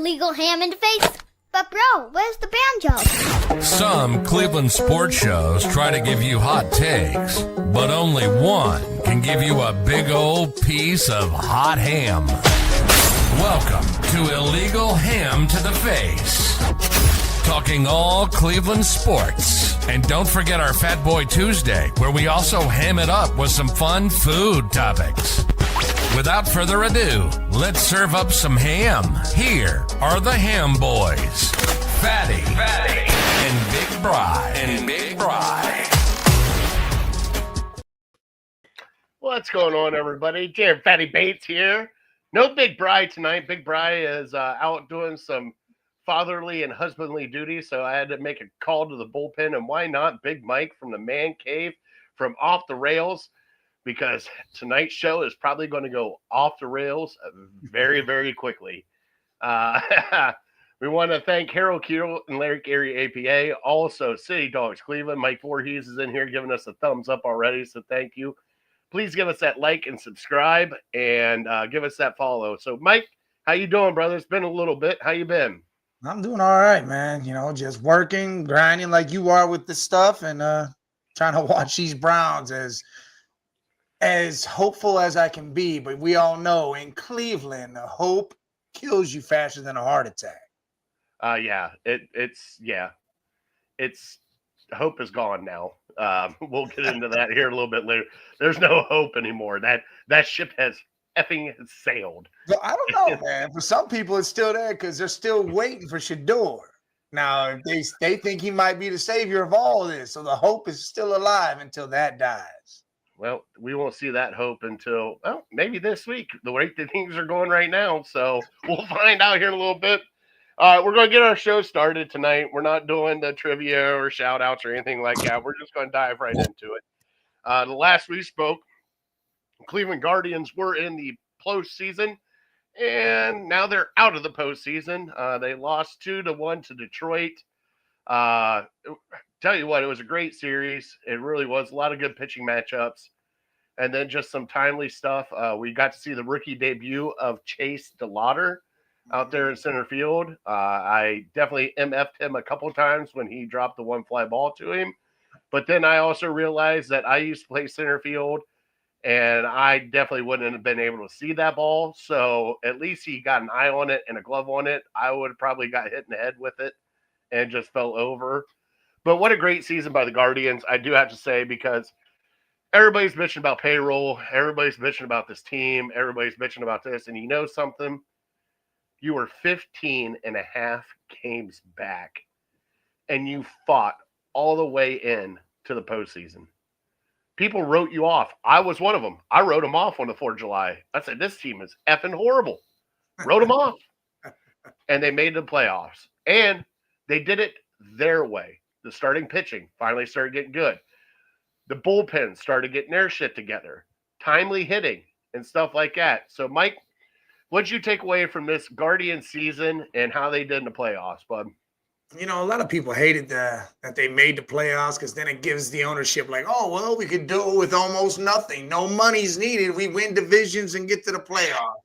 illegal ham in the face. But bro, where's the banjo? Some Cleveland sports shows try to give you hot takes, but only one can give you a big old piece of hot ham. Welcome to Illegal Ham to the Face. Talking all Cleveland sports. And don't forget our Fat Boy Tuesday, where we also ham it up with some fun food topics. Without further ado, let's serve up some ham. Here are the Ham Boys, Fatty, and Big Bry. What's going on, everybody? Jam Fatty Bates here. No Big Bry tonight. Big Bry is out doing some fatherly and husbandly duties, so I had to make a call to the bullpen. And why not Big Mike from the Man Cave from Off the Rails? Because tonight's show is probably going to go off the rails very, very quickly. We want to thank Harold Keel and Larry Gary APA. Also, City Dogs Cleveland. Mike Voorhees is in here giving us a thumbs up already, so thank you. Please give us that like and subscribe, and give us that follow. So, Mike, how you doing, brother? It's been a little bit. How you been? I'm doing all right, man. You know, just working, grinding like you are with this stuff, and trying to watch these Browns as hopeful as I can be. But we all know in Cleveland, hope kills you faster than a heart attack. It's hope is gone now. We'll get into that here a little bit later. There's no hope anymore. That ship has effing sailed. Well, I don't know, man. For some people, it's still there because they're still waiting for Shador. Now, they think he might be the savior of all of this, so the hope is still alive until that dies. Well, we won't see that hope until, maybe this week, the way that things are going right now. So we'll find out here in a little bit. All right, we're going to get our show started tonight. We're not doing the trivia or shout-outs or anything like that. We're just going to dive right into it. The last we spoke, Cleveland Guardians were in the postseason, and now they're out of the postseason. They lost 2-1 to Detroit. Tell you what, it was a great series. It really was. A lot of good pitching matchups. And then just some timely stuff. We got to see the rookie debut of Chase DeLauder out there in center field. I definitely MF'd him a couple times when he dropped the one fly ball to him. But then I also realized that I used to play center field, and I definitely wouldn't have been able to see that ball. So at least he got an eye on it and a glove on it. I would have probably got hit in the head with it and just fell over. But what a great season by the Guardians, I do have to say, because everybody's bitching about payroll. Everybody's bitching about this team. Everybody's bitching about this. And you know something? You were 15 and a half games back, and you fought all the way in to the postseason. People wrote you off. I was one of them. I wrote them off on the 4th of July. I said, this team is effing horrible. Wrote them off. And they made the playoffs. And they did it their way. The starting pitching finally started getting good. The bullpen started getting their shit together. Timely hitting and stuff like that. So, Mike, what'd you take away from this Guardian season and how they did in the playoffs, bud? You know, a lot of people hated that they made the playoffs because then it gives the ownership like, oh, well, we could do it with almost nothing. No money's needed. We win divisions and get to the playoffs,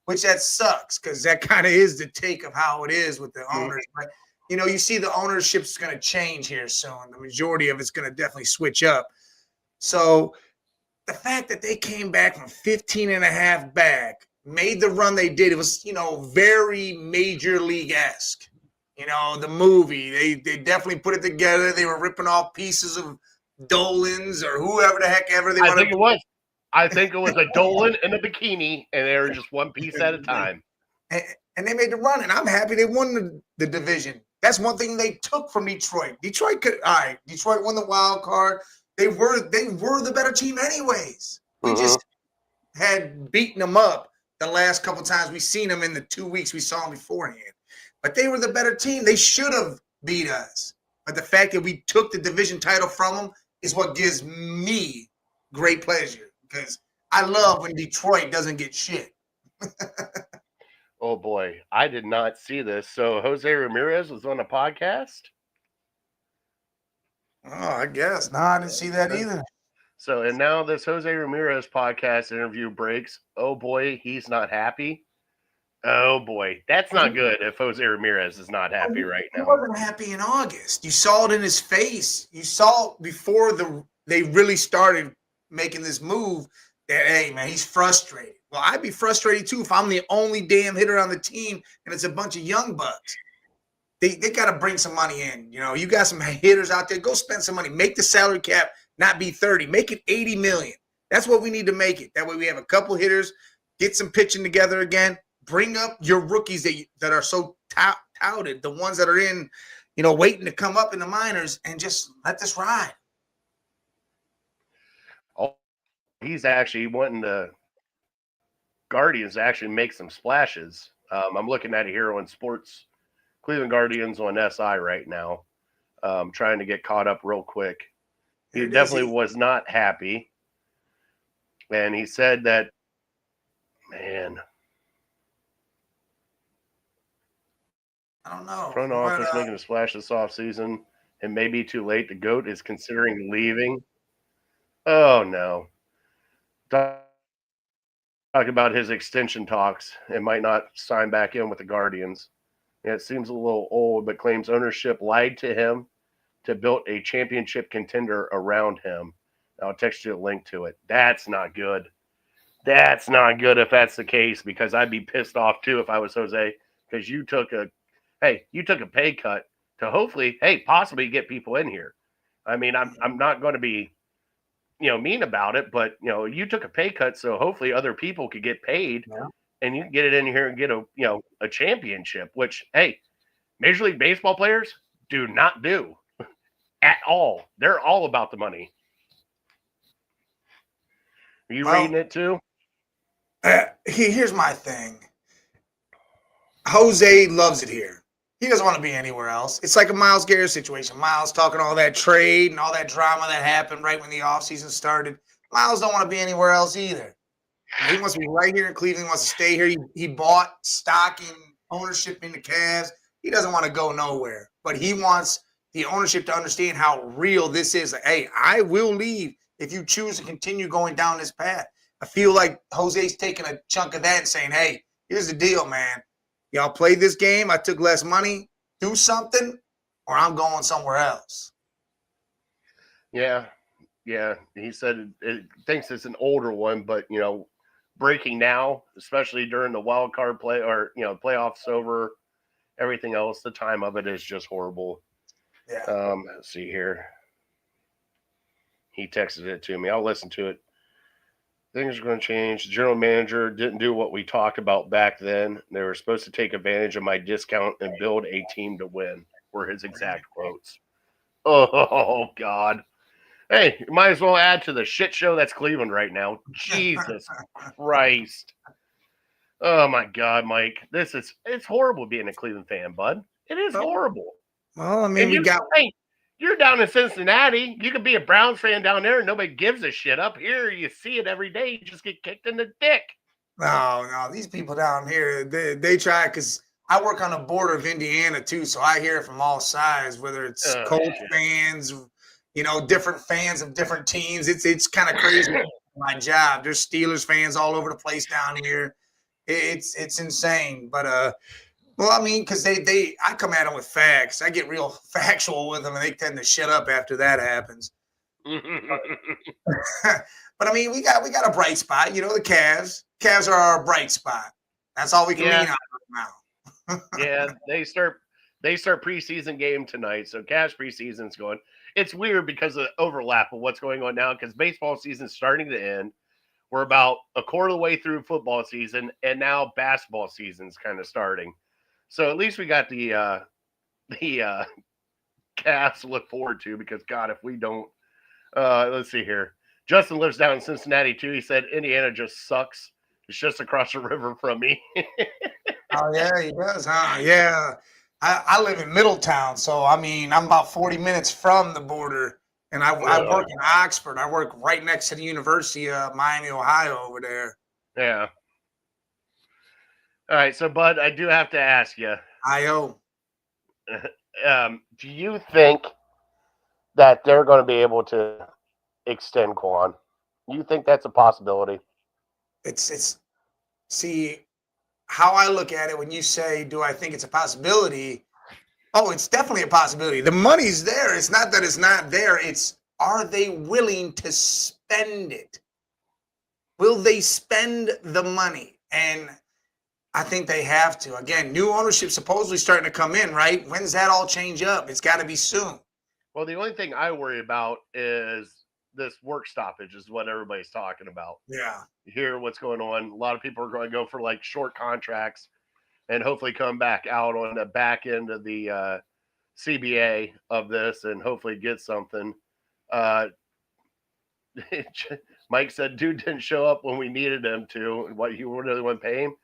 which that sucks because that kind of is the take of how it is with the owners. But, you know, you see the ownership's going to change here soon. The majority of it's going to definitely switch up. So the fact that they came back from 15 and a half back, made the run they did, it was, you know, very major league-esque. You know, the movie, they definitely put it together. They were ripping off pieces of Dolan's or whoever the heck ever they wanted. I think it was a Dolan and a bikini, and they were just one piece at a time. And they made the run, and I'm happy they won the division. That's one thing they took from Detroit. Detroit won the wild card. They were the better team anyways. We just had beaten them up the last couple times we seen them in the 2 weeks we saw them beforehand. But they were the better team. They should have beat us. But the fact that we took the division title from them is what gives me great pleasure because I love when Detroit doesn't get shit. Oh, boy. I did not see this. So Jose Ramirez was on a podcast? Oh, I guess. No, I didn't see that either. So, and now this Jose Ramirez podcast interview breaks. Oh, boy, he's not happy. Oh boy, that's not good. If Jose Ramirez is not happy right He now. wasn't happy in August. You saw it in his face. You saw before they really started making this move that, hey, man, he's frustrated. Well, I'd be frustrated too if I'm the only damn hitter on the team and it's a bunch of young bucks. They got to bring some money in. You know, you got some hitters out there. Go spend some money. Make the salary cap not be 30. Make it 80 million. That's what we need to make it. That way we have a couple hitters, get some pitching together again. Bring up your rookies that are so touted, the ones that are in, you know, waiting to come up in the minors, and just let this ride. Oh, he's actually wanting the Guardians to actually make some splashes. I'm looking at it here on Sports Cleveland Guardians on SI right now, trying to get caught up real quick. He definitely was not happy. And he said that, man, I don't know. front office making a splash this offseason. It may be too late. The GOAT is considering leaving. Oh, no. Talk about his extension talks. It might not sign back in with the Guardians. Yeah, it seems a little old, but claims ownership lied to him to build a championship contender around him. I'll text you a link to it. That's not good. That's not good if that's the case, because I'd be pissed off too if I was Jose, because you took a pay cut to hopefully, possibly get people in here. I mean, I'm not going to be, mean about it, but you took a pay cut, so hopefully other people could get paid. Yeah. And you can get it in here and get a championship, which, Major League Baseball players do not do at all. They're all about the money. Are you reading it too? Here's my thing. Jose loves it here. He doesn't want to be anywhere else. It's like a Myles Garrett situation. Myles talking all that trade and all that drama that happened right when the offseason started. Myles don't want to be anywhere else either. He wants to be right here in Cleveland. He wants to stay here. He bought stock and ownership in the Cavs. He doesn't want to go nowhere. But he wants the ownership to understand how real this is. Like, hey, I will leave if you choose to continue going down this path. I feel like Jose's taking a chunk of that and saying, hey, here's the deal, man. Y'all played this game. I took less money. Do something, or I'm going somewhere else. Yeah. He said it thinks it's an older one, but, breaking now, especially during the wild card play or, playoffs over, everything else, the time of it is just horrible. Yeah. Let's see here. He texted it to me. I'll listen to it. Things are going to change. The general manager didn't do what we talked about back then. They were supposed to take advantage of my discount and build a team to win, were his exact quotes. Oh, God. Hey, you might as well add to the shit show that's Cleveland right now. Jesus Christ. Oh, my God, Mike. It's horrible being a Cleveland fan, bud. It is horrible. Well, I mean, you're down in Cincinnati. You could be a Browns fan down there and nobody gives a shit. Up here, you see it every day. You just get kicked in the dick. No. These people down here, they try, because I work on the border of Indiana, too, so I hear it from all sides, whether it's Colts fans, different fans of different teams. It's kind of crazy. My job. There's Steelers fans all over the place down here. It's insane. But well, I mean, because I come at them with facts. I get real factual with them, and they tend to shut up after that happens. But I mean, we got a bright spot. The Cavs. Cavs are our bright spot. That's all we can lean on now. Yeah, they start preseason game tonight, so Cavs preseason's going. It's weird because of the overlap of what's going on now, because baseball season's starting to end. We're about a quarter of the way through football season, and now basketball season's kind of starting. So at least we got the Cavs to look forward to, because God, if we don't, let's see here. Justin lives down in Cincinnati too. He said Indiana just sucks. It's just across the river from me. Oh yeah, he does, huh? Yeah. I live in Middletown, so I mean, I'm about 40 minutes from the border, and I work in Oxford. I work right next to the University of Miami, Ohio, over there. Yeah. All right, so Bud, I do have to ask you. I.O. Do you think that they're going to be able to extend Quan? You think that's a possibility? See, how I look at it when you say, do I think it's a possibility? Oh, it's definitely a possibility. The money's there. It's not that it's not there. It's, are they willing to spend it? Will they spend the money? And I think they have to. Again, new ownership supposedly starting to come in, right? When's that all change up? It's got to be soon. Well, the only thing I worry about is this work stoppage is what everybody's talking about. Yeah. You hear what's going on. A lot of people are going to go for like short contracts and hopefully come back out on the back end of the CBA of this and hopefully get something. Mike said, dude didn't show up when we needed him to. What, you really want to pay him?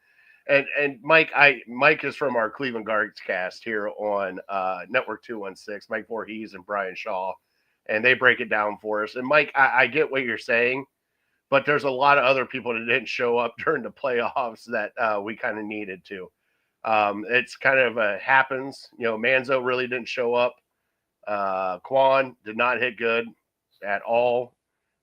And Mike is from our Cleveland Guards cast here on Network 216, Mike Voorhees and Brian Shaw, and they break it down for us. And Mike, I get what you're saying, but there's a lot of other people that didn't show up during the playoffs that we kind of needed to. It's kind of happens. You know, Manzo really didn't show up. Quan did not hit good at all.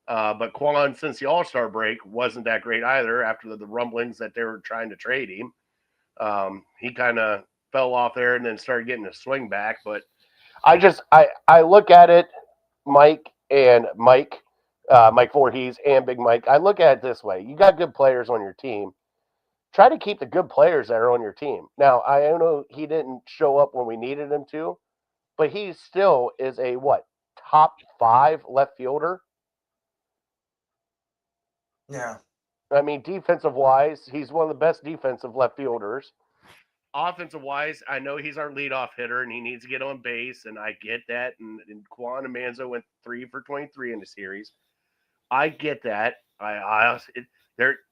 But Quan, since the All-Star break, wasn't that great either after the rumblings that they were trying to trade him. He kind of fell off there and then started getting a swing back. But I look at it, Mike Voorhees and Big Mike. I look at it this way. You got good players on your team. Try to keep the good players that are on your team. Now, I know he didn't show up when we needed him to, but he still is a, top 5 left fielder? Yeah. I mean, defensive-wise, he's one of the best defensive left fielders. Offensive-wise, I know he's our leadoff hitter, and he needs to get on base, and I get that. And Quan and Manzo went 3 for 23 in the series. I get that.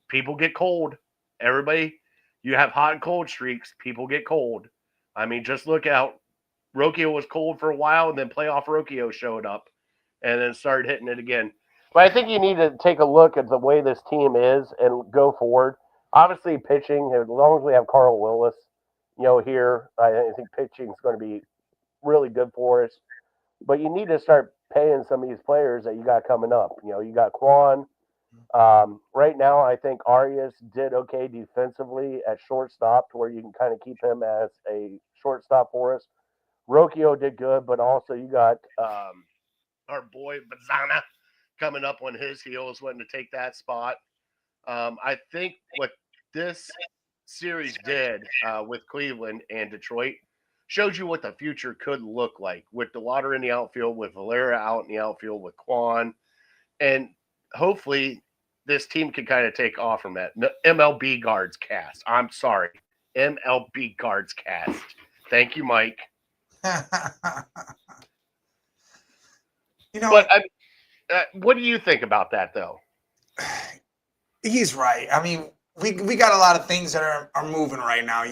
People get cold. Everybody, you have hot and cold streaks. People get cold. I mean, just look out. Rocchio was cold for a while, and then playoff Rocchio showed up and then started hitting it again. But I think you need to take a look at the way this team is and go forward. Obviously, pitching, as long as we have Carl Willis, here, I think pitching is going to be really good for us. But you need to start paying some of these players that you got coming up. You got Quan. Right now, I think Arias did okay defensively at shortstop to where you can kind of keep him as a shortstop for us. Rocchio did good, but also you got our boy Bazana coming up on his heels, wanting to take that spot. I think what this series did with Cleveland and Detroit showed you what the future could look like with DeLauder in the outfield, with Valera out in the outfield, with Quan. And hopefully this team can kind of take off from that. MLB Guards cast. I'm sorry. MLB Guards cast. Thank you, Mike. But what do you think about that, though? He's right. I mean, we got a lot of things that are moving right now.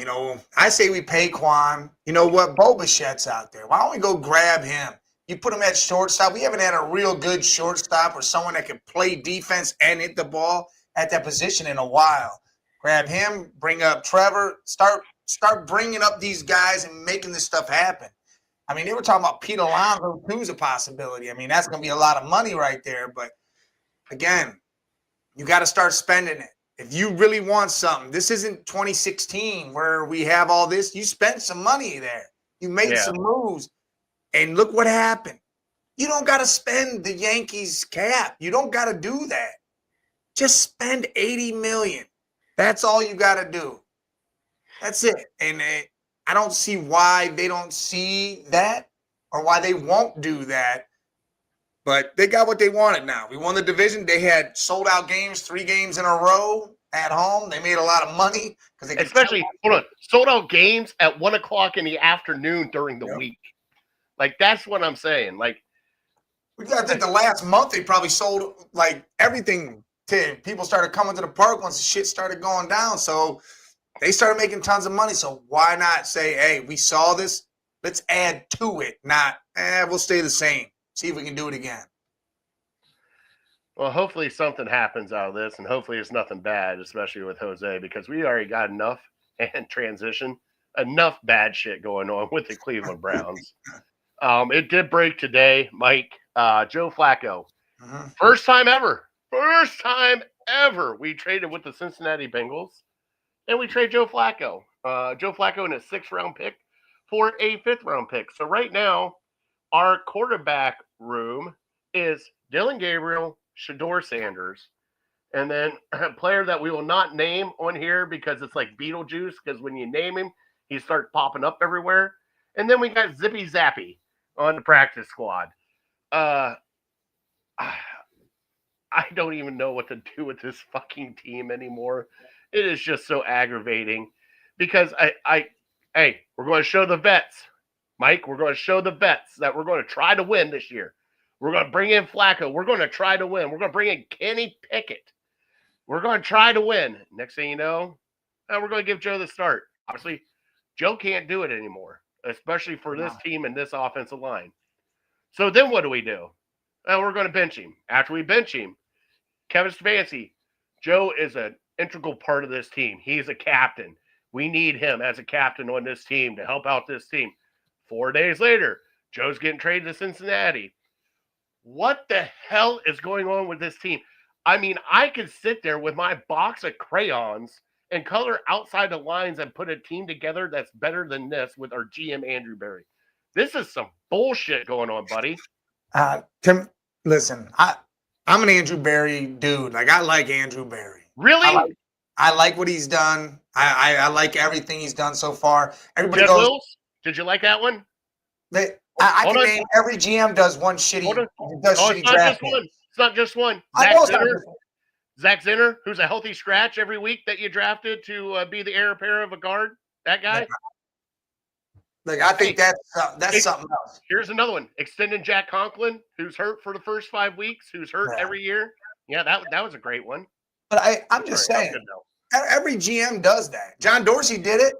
I say we pay Quan. You know what? Bo Bichette's out there. Why don't we go grab him? You put him at shortstop. We haven't had a real good shortstop or someone that can play defense and hit the ball at that position in a while. Grab him. Bring up Trevor. Start bringing up these guys and making this stuff happen. I mean, they were talking about Pete Alonso, who's a possibility. I mean, that's going to be a lot of money right there. But, again, you got to start spending it. If you really want something, this isn't 2016 where we have all this. You spent some money there. You made some moves. And look what happened. You don't got to spend the Yankees cap. You don't got to do that. Just spend $80 million. That's all you got to do. That's it. And I don't see why they don't see that or why they won't do that. But they got what they wanted now. We won the division. They had sold out games, 3 games in a row at home. They made a lot of money. Sold out games at 1 o'clock in the afternoon during the week. Like, that's what I'm saying. Like, I think the last month they probably sold like everything. People started coming to the park once the shit started going down. So they started making tons of money. So why not say, hey, we saw this. Let's add to it. Not, we'll stay the same. See if we can do it again. Well, hopefully something happens out of this, and hopefully it's nothing bad, especially with Jose, because we already got enough enough bad shit going on with the Cleveland Browns. It did break today, Mike. Joe Flacco. First time ever we traded with the Cincinnati Bengals. and we trade Joe Flacco. Joe Flacco in a 6th-round pick for a 5th-round pick. So right now, our quarterback room is Dylan Gabriel, Shador Sanders, and then a player that we will not name on here because it's like Beetlejuice, because when you name him, he starts popping up everywhere. And then we got Zippy Zappy on the practice squad. I don't even know what to do with this fucking team anymore. It is just so aggravating because hey, we're going to show the vets, Mike. We're going to show the vets that we're going to try to win this year. We're going to bring in Flacco. We're going to try to win. We're going to bring in Kenny Pickett. We're going to try to win. Next thing you know, we're going to give Joe the start. Obviously, Joe can't do it anymore, especially for this team and this offensive line. So then what do? We're going to bench him. After we bench him, Kevin Stefanski, Joe is an integral part of this team. He's a captain. We need him as a captain on this team to help out this team. 4 days later, Joe's getting traded to Cincinnati. What the hell is going on with this team? I mean, I could sit there with my box of crayons and color outside the lines and put a team together that's better than this with our GM, Andrew Berry. This is some bullshit going on, buddy. Tim, listen, I'm an Andrew Berry dude. Like, I like Andrew Berry. Really? I like what he's done. I like everything he's done so far. Everybody Jeff goes, Wills? Did you like that one? I can name every GM does one shitty, does shitty draft. It's not just one. Zach Zinner, who's a healthy scratch every week that you drafted to be the heir apparent of a guard. That guy. Like, I think that's something else. Here's another one. Extending Jack Conklin, who's hurt for the first 5 weeks, who's hurt every year. Yeah, that was a great one. But I'm just saying, every GM does that. John Dorsey did it.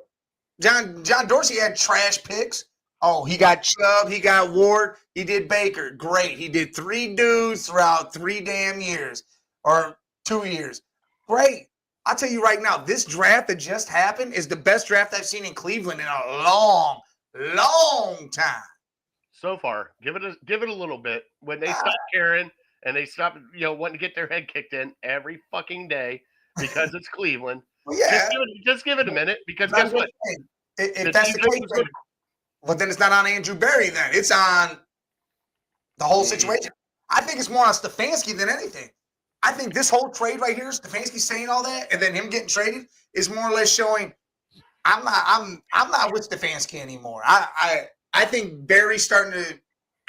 John Dorsey had trash picks. Oh, he got Chubb, he got Ward, he did Baker. Great. He did 3 dudes throughout 3 damn years or 2 years. Great. I'll tell you right now, this draft that just happened is the best draft I've seen in Cleveland in a long time. So far, give it a little bit. When they stop caring and they stop, wanting to get their head kicked in every fucking day because it's Cleveland. Well, yeah. Just give it a minute because guess what? If that's the case, well, then it's not on Andrew Berry. Then it's on the whole situation. I think it's more on Stefanski than anything. I think this whole trade right here, Stefanski saying all that, and then him getting traded, is more or less showing I'm not with Stefanski anymore. I think Berry's starting to.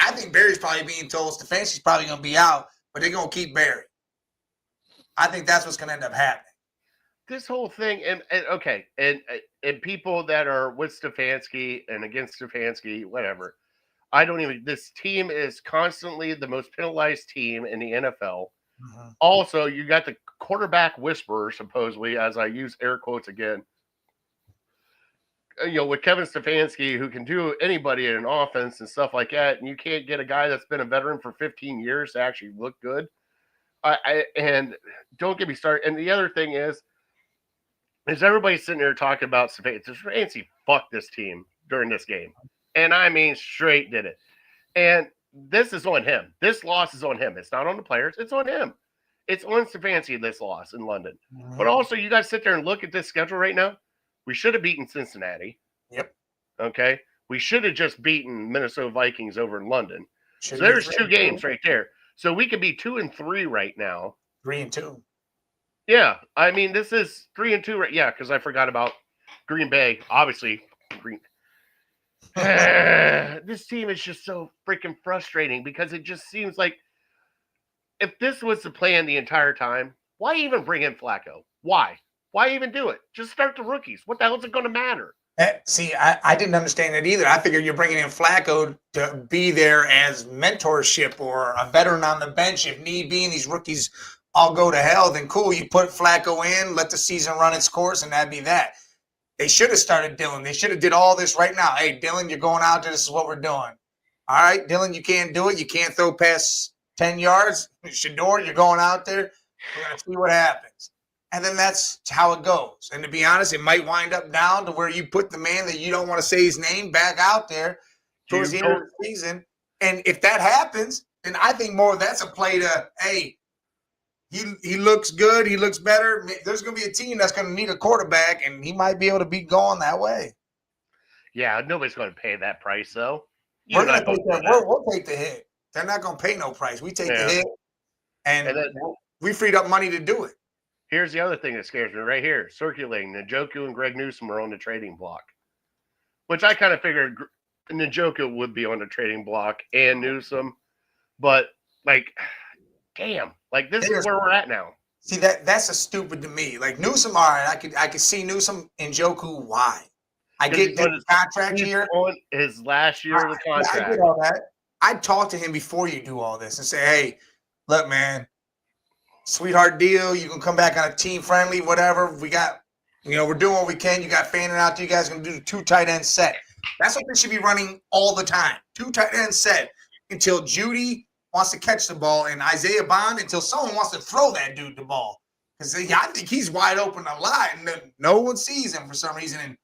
I think Berry's probably being told Stefanski's probably going to be out, but they're going to keep Berry. I think that's what's going to end up happening. This whole thing, and people that are with Stefanski and against Stefanski, whatever. This team is constantly the most penalized team in the NFL. Mm-hmm. Also, you got the quarterback whisperer, supposedly, as I use air quotes again. With Kevin Stefanski, who can do anybody in an offense and stuff like that, and you can't get a guy that's been a veteran for 15 years to actually look good. And don't get me started. And the other thing is everybody sitting there talking about Stefanski fucked this team during this game. And I mean, straight did it. And this is on him. This loss is on him. It's not on the players. It's on him. It's on Stefanski, this loss in London. Mm-hmm. But also, you guys sit there and look at this schedule right now. We should have beaten Cincinnati. Yep. Okay. We should have just beaten Minnesota Vikings over in London. So there's 2 games right there. So we could be 2-3 right now. 3-2. Yeah. I mean, this is 3-2 right. Yeah, because I forgot about Green Bay. Obviously, this team is just so freaking frustrating because it just seems like if this was the plan the entire time, why even bring in Flacco? Why? Why even do it? Just start the rookies. What the hell is it going to matter? See, I didn't understand that either. I figured you're bringing in Flacco to be there as mentorship or a veteran on the bench if need be, and these rookies all go to hell. Then cool, you put Flacco in, let the season run its course, and that'd be that. They should have started Dylan. They should have did all this right now. Hey, Dylan, you're going out there. This is what we're doing. All right, Dylan, you can't do it. You can't throw past 10 yards. Shador, you're going out there. We're going to see what happens. And then that's how it goes. And to be honest, it might wind up down to where you put the man that you don't want to say his name back out there towards the end of the season. And if that happens, then I think more that's a play to, hey, he looks good. He looks better. There's going to be a team that's going to need a quarterback, and he might be able to be going that way. Yeah, nobody's going to pay that price, though. We're going to take that. We'll take the hit. They're not going to pay no price. We take the hit, and then, we freed up money to do it. Here's the other thing that scares me right here. Circulating, Njoku and Greg Newsome are on the trading block, which I kind of figured Njoku would be on the trading block and Newsome, but like, damn, like this is where we're at now. See, that's a stupid to me. Like Newsome, all right, I could see Newsome and Njoku. Why? I get that contract here. On his last year of the contract. I get all that. I'd talk to him before you do all this and say, hey, look, man, sweetheart deal. You can come back on a team friendly, whatever. We got, we're doing what we can. You got Fanning out there. You guys can do the 2 tight end set. That's what they should be running all the time. 2 tight end set until Judy wants to catch the ball and Isaiah Bond until someone wants to throw that dude the ball. Because I think he's wide open a lot and no one sees him for some reason. And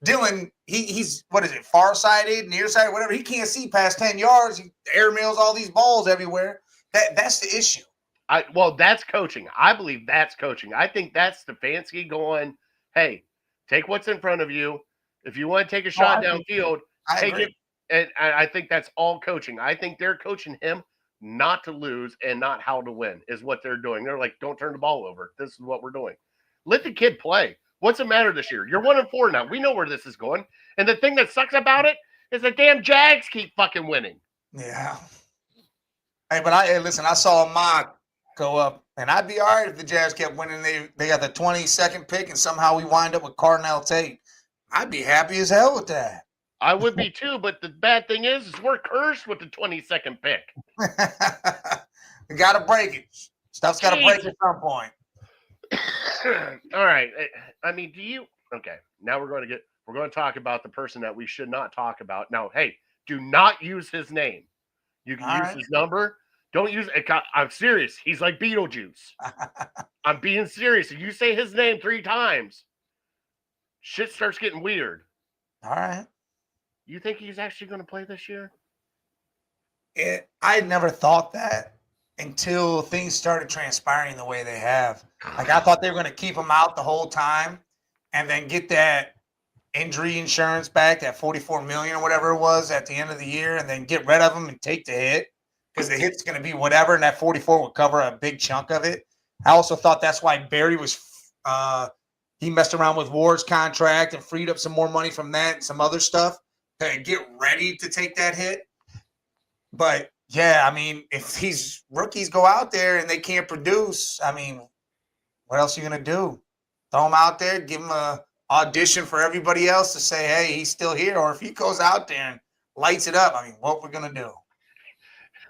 Dylan, he's what is it, far-sided, near-sided, whatever. He can't see past 10 yards. He airmails all these balls everywhere. That's the issue. Well, that's coaching. I believe that's coaching. I think that's Stefanski going, hey, take what's in front of you. If you want to take a shot downfield, take it. And I think that's all coaching. I think they're coaching him not to lose and not how to win is what they're doing. They're like, don't turn the ball over. This is what we're doing. Let the kid play. What's the matter this year? You're 1-4 now. We know where this is going. And the thing that sucks about it is the damn Jags keep fucking winning. Yeah. Hey, but listen, I saw a mock go up, and I'd be all right if the Jags kept winning. They got the 22nd pick, and somehow we wind up with Cardinal Tate. I'd be happy as hell with that. I would be too, but the bad thing is we're cursed with the 22nd pick. We got to break it. Stuff's got to break at some point. All right. I mean, okay, now we're going to talk about the person that we should not talk about. Now, hey, do not use his name. You can use his number. Don't use it. I'm serious. He's like Beetlejuice. I'm being serious. If you say his name 3 times, shit starts getting weird. All right. You think he's actually going to play this year? I never thought that until things started transpiring the way they have. Like, I thought they were going to keep him out the whole time and then get that injury insurance back, that $44 million or whatever it was at the end of the year, and then get rid of him and take the hit because the hit's going to be whatever, and that 44 would cover a big chunk of it. I also thought that's why Barry was he messed around with Ward's contract and freed up some more money from that and some other stuff to get ready to take that hit. But yeah, I mean, if these rookies go out there and they can't produce, I mean, what else are you going to do? Throw him out there, give him a audition for everybody else to say, hey, he's still here. Or if he goes out there and lights it up, I mean, what we're going to do?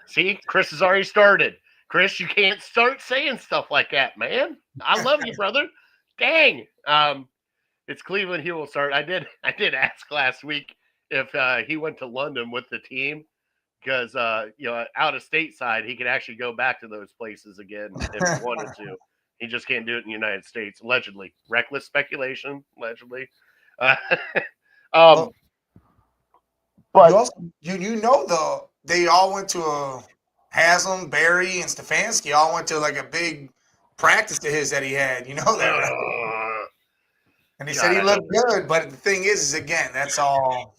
See, Chris has already started. Chris, you can't start saying stuff like that, man. I love you, brother. Dang. It's Cleveland. He will start. I did ask last week if he went to London with the team because, out of stateside, he could actually go back to those places again if he wanted to. He just can't do it in the United States, allegedly. Reckless speculation, allegedly. But they all went to Haslam, Barry, and Stefanski all went to like a big practice to his that he had. You know that, right? And he said he looked good, but the thing is again, that's all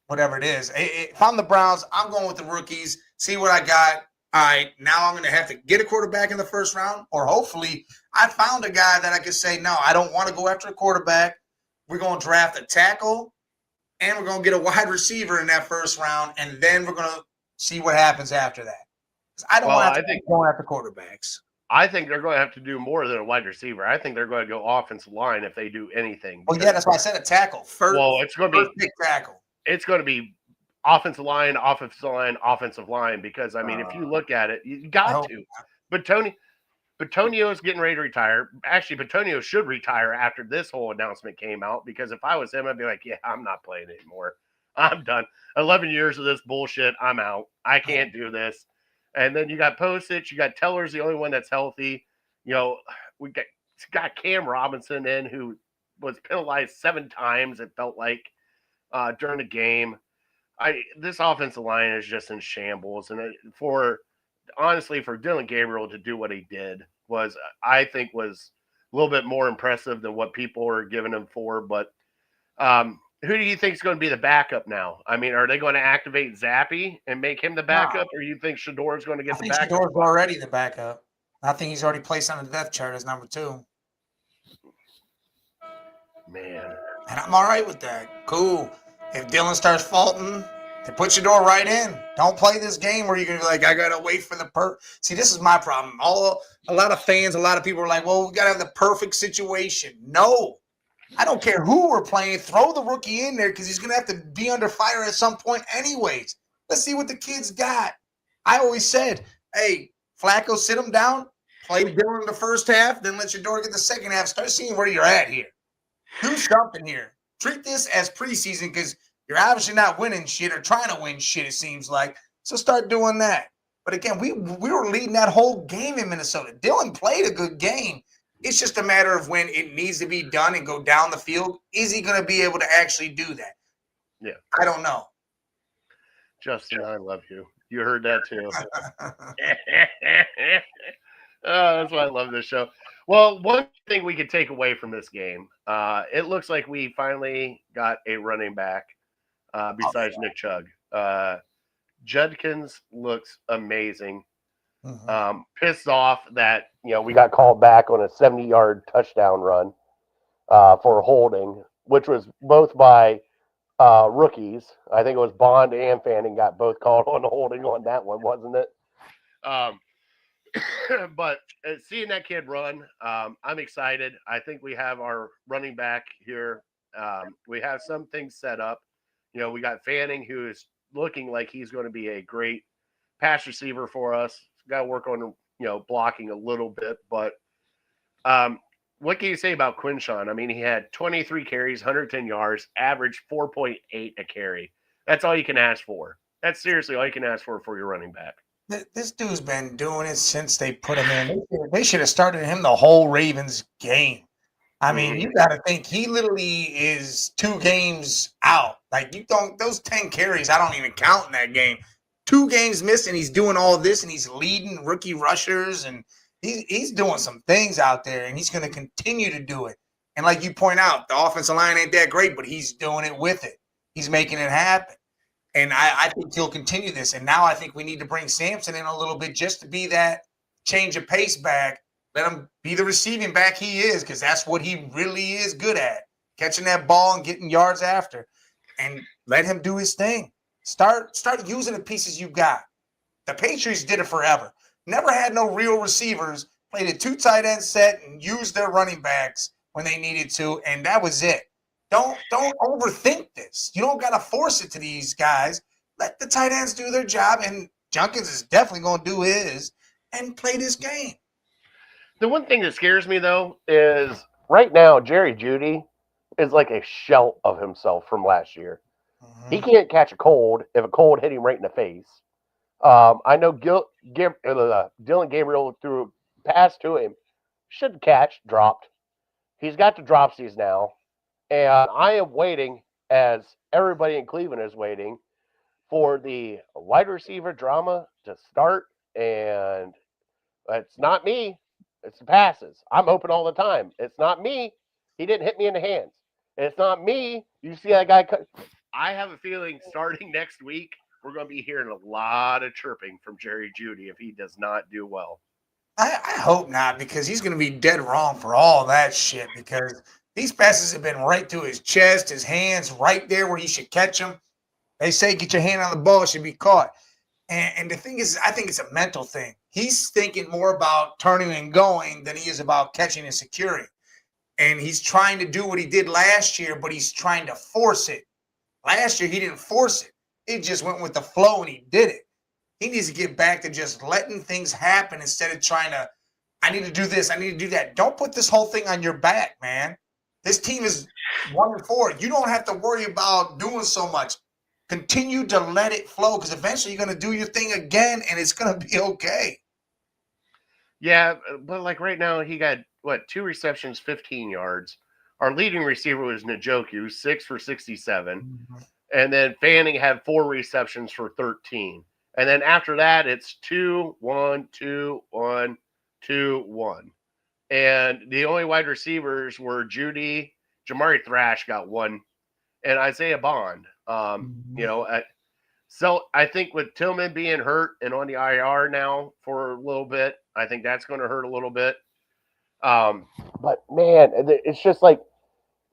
whatever it is. If I'm the Browns, I'm going with the rookies, see what I got. All right, now I'm going to have to get a quarterback in the first round, or hopefully I found a guy that I could say, no, I don't want to go after a quarterback. We're going to draft a tackle, and we're going to get a wide receiver in that first round, and then we're going to see what happens after that. I don't want to keep going after quarterbacks. I think they're going to have to do more than a wide receiver. I think they're going to go offensive line if they do anything. Well, yeah, that's why I said a tackle. It's going to be big tackle. It's going to be offensive line, because, I mean, if you look at it, you got to. But Bitonio is getting ready to retire. Actually, Bitonio should retire after this whole announcement came out, because if I was him, I'd be like, yeah, I'm not playing anymore. I'm done. 11 years of this bullshit. I'm out. I can't do this. And then you got Postage. You got Teller's the only one that's healthy. We got Cam Robinson in, who was penalized 7 times, it felt like, during the game. This offensive line is just in shambles. And honestly, for Dylan Gabriel to do what he did, was, I think, was a little bit more impressive than what people are giving him for. But who do you think is going to be the backup now? I mean, are they going to activate Zappy and make him the backup, or you think Shador is going to I get the think backup? Shador's already the backup. I think he's already placed on the depth chart as number 2. Man. And I'm all right with that. Cool. If Dylan starts faulting, then put Shador right in. Don't play this game where you're going to be like, I got to wait for the See, this is my problem. A lot of fans, a lot of people are like, well, we got to have the perfect situation. No. I don't care who we're playing. Throw the rookie in there because he's going to have to be under fire at some point anyways. Let's see what the kid's got. I always said, hey, Flacco, sit him down, play Dylan in the first half, then let Shador get the second half. Start seeing where you're at here. Do something here. Treat this as preseason because you're obviously not winning shit or trying to win shit, it seems like. So start doing that. But again, we were leading that whole game in Minnesota. Dylan played a good game. It's just a matter of when it needs to be done and go down the field. Is he going to be able to actually do that? Yeah. I don't know. Justin, I love you. You heard that too. Oh, that's why I love this show. Well, one thing we could take away from this game, it looks like we finally got a running back besides Nick Chugg. Judkins looks amazing. Pissed off that we got called back on a 70-yard touchdown run for holding, which was both by rookies. I think it was Bond and Fanning got both called on holding on that one, wasn't it? But seeing that kid run, I'm excited. I think we have our running back here. We have some things set up. We got Fanning, who is looking like he's going to be a great pass receiver for us. Got to work on blocking a little bit, but what can you say about Quinshon? I mean, he had 23 carries, 110 yards, averaged 4.8 a carry. That's all you can ask for. That's seriously all you can ask for your running back. This dude's been doing it since they put him in. They should have started him the whole Ravens game. I mean, you got to think he literally is 2 games out. Like, those 10 carries, I don't even count in that game. 2 games missed, and he's doing all this, and he's leading rookie rushers, and he's doing some things out there, and he's going to continue to do it. And like you point out, the offensive line ain't that great, but he's doing it with it. He's making it happen. And I think he'll continue this. And now I think we need to bring Sampson in a little bit just to be that change of pace back. Let him be the receiving back he is, because that's what he really is good at, catching that ball and getting yards after. And let him do his thing. Start using the pieces you got. The Patriots did it forever. Never had no real receivers, played a 2 tight end set and used their running backs when they needed to, and that was it. Don't overthink this. You don't got to force it to these guys. Let the tight ends do their job, and Junkins is definitely going to do his and play this game. The one thing that scares me, though, is right now Jerry Jeudy is like a shell of himself from last year. He can't catch a cold if a cold hit him right in the face. I know Dylan Gabriel threw a pass to him. Should catch, dropped. He's got the dropsies now. And I am waiting, as everybody in Cleveland is waiting, for the wide receiver drama to start. And it's not me. It's the passes. I'm open all the time. It's not me. He didn't hit me in the hands. It's not me. You see that guy? I have a feeling starting next week, we're going to be hearing a lot of chirping from Jerry Jeudy if he does not do well. I hope not, because he's going to be dead wrong for all that shit, because these passes have been right to his chest, his hands, right there where he should catch them. They say get your hand on the ball, it should be caught. And the thing is, I think it's a mental thing. He's thinking more about turning and going than he is about catching and securing. And he's trying to do what he did last year, but he's trying to force it. Last year, he didn't force it. It just went with the flow, and he did it. He needs to get back to just letting things happen instead of trying to, I need to do this, I need to do that. Don't put this whole thing on your back, man. This team is 1-4. You don't have to worry about doing so much. Continue to let it flow, because eventually you're going to do your thing again, and it's going to be okay. Yeah, but like right now, he got, 2 receptions, 15 yards. Our leading receiver was Njoku, 6 for 67. Mm-hmm. And then Fanning had 4 receptions for 13. And then after that, it's 2, 1, 2, 1, 2-1. And the only wide receivers were Judy, Jamari Thrash got 1, and Isaiah Bond. So I think with Tillman being hurt and on the IR now for a little bit, I think that's going to hurt a little bit. But man, it's just like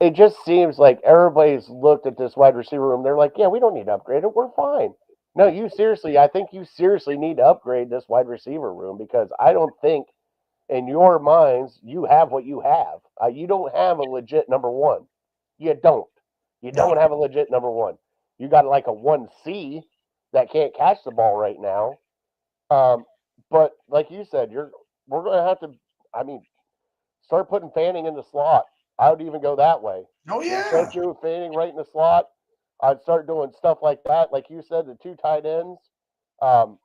it just seems like everybody's looked at this wide receiver room. They're like, yeah, we don't need to upgrade it. We're fine. No, I think you seriously need to upgrade this wide receiver room because I don't think in your minds you have what you have. You don't have a legit number one. You don't. You don't have a legit number one. You got like a 1C that can't catch the ball right now. But like you said, we're going to have to, start putting Fanning in the slot. I would even go that way. Oh, yeah. Start you Fanning right in the slot. I'd start doing stuff like that. Like you said, the 2 tight ends,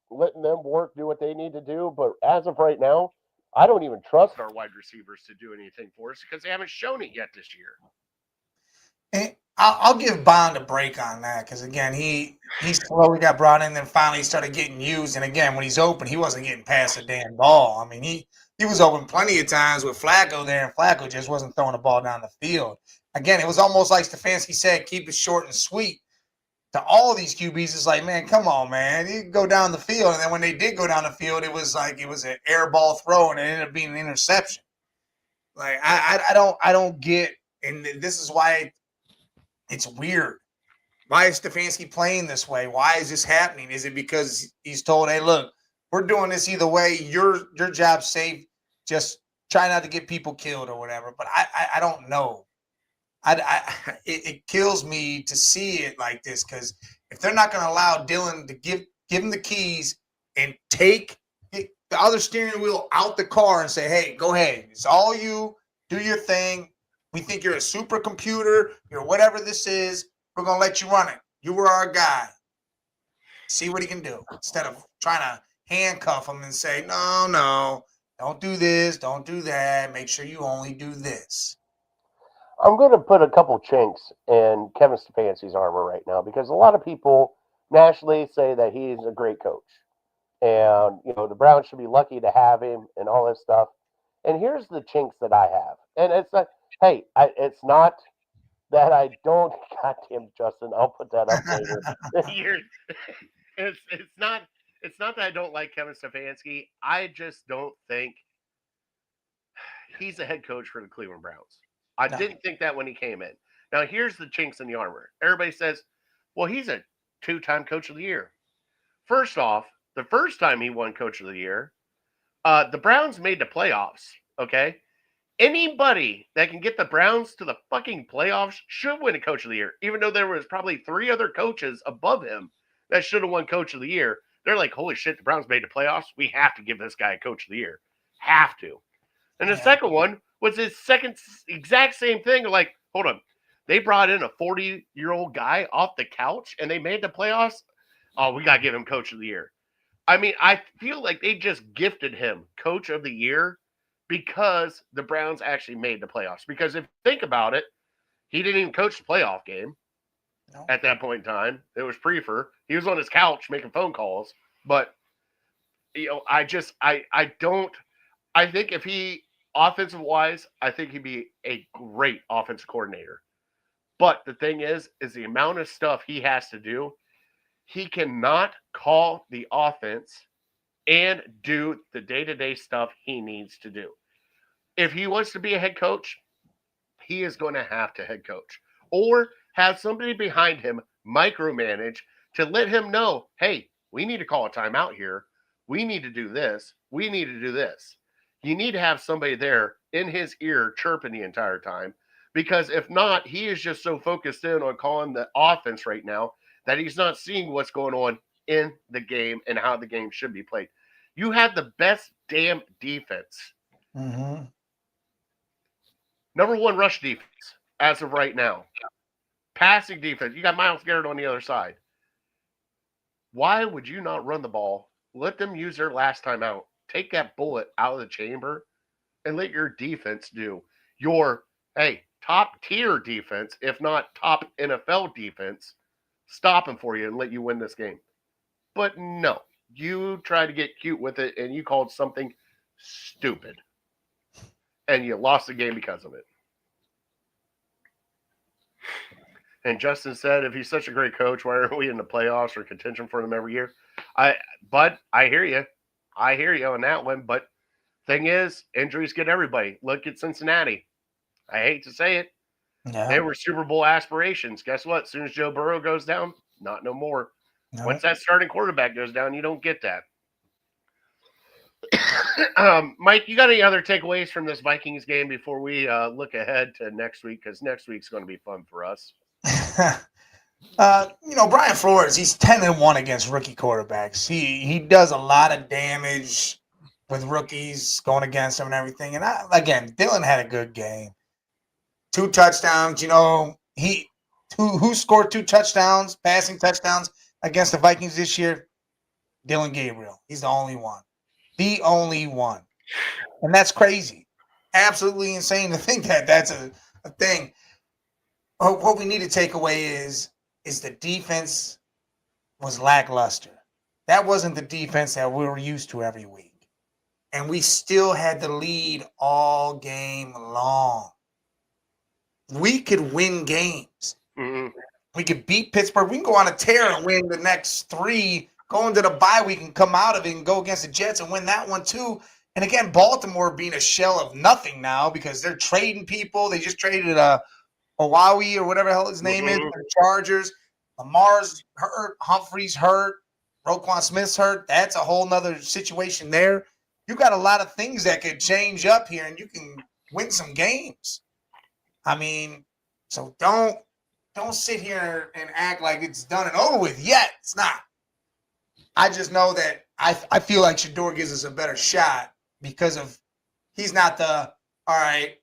letting them work, do what they need to do. But as of right now, I don't even trust our wide receivers to do anything for us because they haven't shown it yet this year. And I'll give Bond a break on that because, again, he slowly got brought in and finally started getting used. And, again, when he's open, he wasn't getting past the damn ball. I mean, he was open plenty of times with Flacco there, and Flacco just wasn't throwing the ball down the field. Again, it was almost like Stefanski said, keep it short and sweet. To all these QBs, it's like, man, come on, man. You go down the field. And then when they did go down the field, it was like it was an air ball throw, and it ended up being an interception. Like, I don't get, and this is why it's weird. Why is Stefanski playing this way? Why is this happening? Is it because he's told, hey, look, we're doing this either way. Your job's safe. Just try not to get people killed or whatever. But I don't know. It kills me to see it like this because if they're not going to allow Dylan to give him the keys and take the other steering wheel out the car and say, hey, go ahead. It's all you. Do your thing. We think you're a supercomputer. You're whatever this is. We're going to let you run it. You were our guy. See what he can do instead of trying to handcuff him and say, no, don't do this. Don't do that. Make sure you only do this. I'm going to put a couple chinks in Kevin Stefanski's armor right now because a lot of people nationally say that he's a great coach. And, the Browns should be lucky to have him and all this stuff. And here's the chinks that I have. And it's like, hey, it's not that I don't, goddamn Justin, I'll put that up later. It's not that I don't like Kevin Stefanski. I just don't think he's a head coach for the Cleveland Browns. I didn't think that when he came in. Now, here's the chinks in the armor. Everybody says, well, he's a 2-time coach of the year. First off, the first time he won coach of the year, the Browns made the playoffs, okay? Anybody that can get the Browns to the fucking playoffs should win a coach of the year, even though there was probably 3 other coaches above him that should have won coach of the year. They're like, holy shit, the Browns made the playoffs. We have to give this guy a coach of the year. Have to. And the second one was his second exact same thing. Like, hold on. They brought in a 40-year-old guy off the couch and they made the playoffs. Oh, we got to give him coach of the year. I mean, I feel like they just gifted him coach of the year because the Browns actually made the playoffs. Because if you think about it, he didn't even coach the playoff game at that point in time. It was Prefer. He was on his couch making phone calls. But, I think if he, offensive-wise, I think he'd be a great offensive coordinator. But the thing is the amount of stuff he has to do, he cannot call the offense and do the day-to-day stuff he needs to do. If he wants to be a head coach, he is going to have to head coach. Or have somebody behind him micromanage to let him know, hey, we need to call a timeout here. We need to do this. We need to do this. You need to have somebody there in his ear chirping the entire time, because if not, he is just so focused in on calling the offense right now that he's not seeing what's going on in the game and how the game should be played. You have the best damn defense. Mm-hmm. Number 1 rush defense as of right now. Passing defense. You got Myles Garrett on the other side. Why would you not run the ball? Let them use their last time out. Take that bullet out of the chamber and let your defense do your, top tier defense, if not top NFL defense, stop them for you and let you win this game. But no, you try to get cute with it and you called something stupid. And you lost the game because of it. And Justin said, if he's such a great coach, why aren't we in the playoffs or contention for them every year? But I hear you. I hear you on that one. But thing is, injuries get everybody. Look at Cincinnati. I hate to say it. Yeah. They were Super Bowl aspirations. Guess what? As soon as Joe Burrow goes down, not no more. No. Once that starting quarterback goes down, you don't get that. Mike, you got any other takeaways from this Vikings game before we look ahead to next week? Because next week's going to be fun for us. Brian Flores, he's 10-1 against rookie quarterbacks. He does a lot of damage with rookies going against him and everything. And Dylan had a good game. 2 touchdowns. Who scored 2 touchdowns, passing touchdowns against the Vikings this year? Dylan Gabriel. He's the only one. The only one. And that's crazy. Absolutely insane to think that that's a thing. What we need to take away is the defense was lackluster. That wasn't the defense that we were used to every week. And we still had the lead all game long. We could win games. Mm-hmm. We could beat Pittsburgh. We can go on a tear and win the next 3. Go into the bye week and come out of it and go against the Jets and win that one too. And again, Baltimore being a shell of nothing now because they're trading people. They just traded Hawaii or whatever the hell his name is, the Chargers. Lamar's hurt, Humphrey's hurt, Roquan Smith's hurt. That's a whole nother situation there. You got a lot of things that could change up here and you can win some games. I mean, so don't sit here and act like it's done and over with yet. It's not. I just know that I feel like Shedeur gives us a better shot because of he's not the, all right,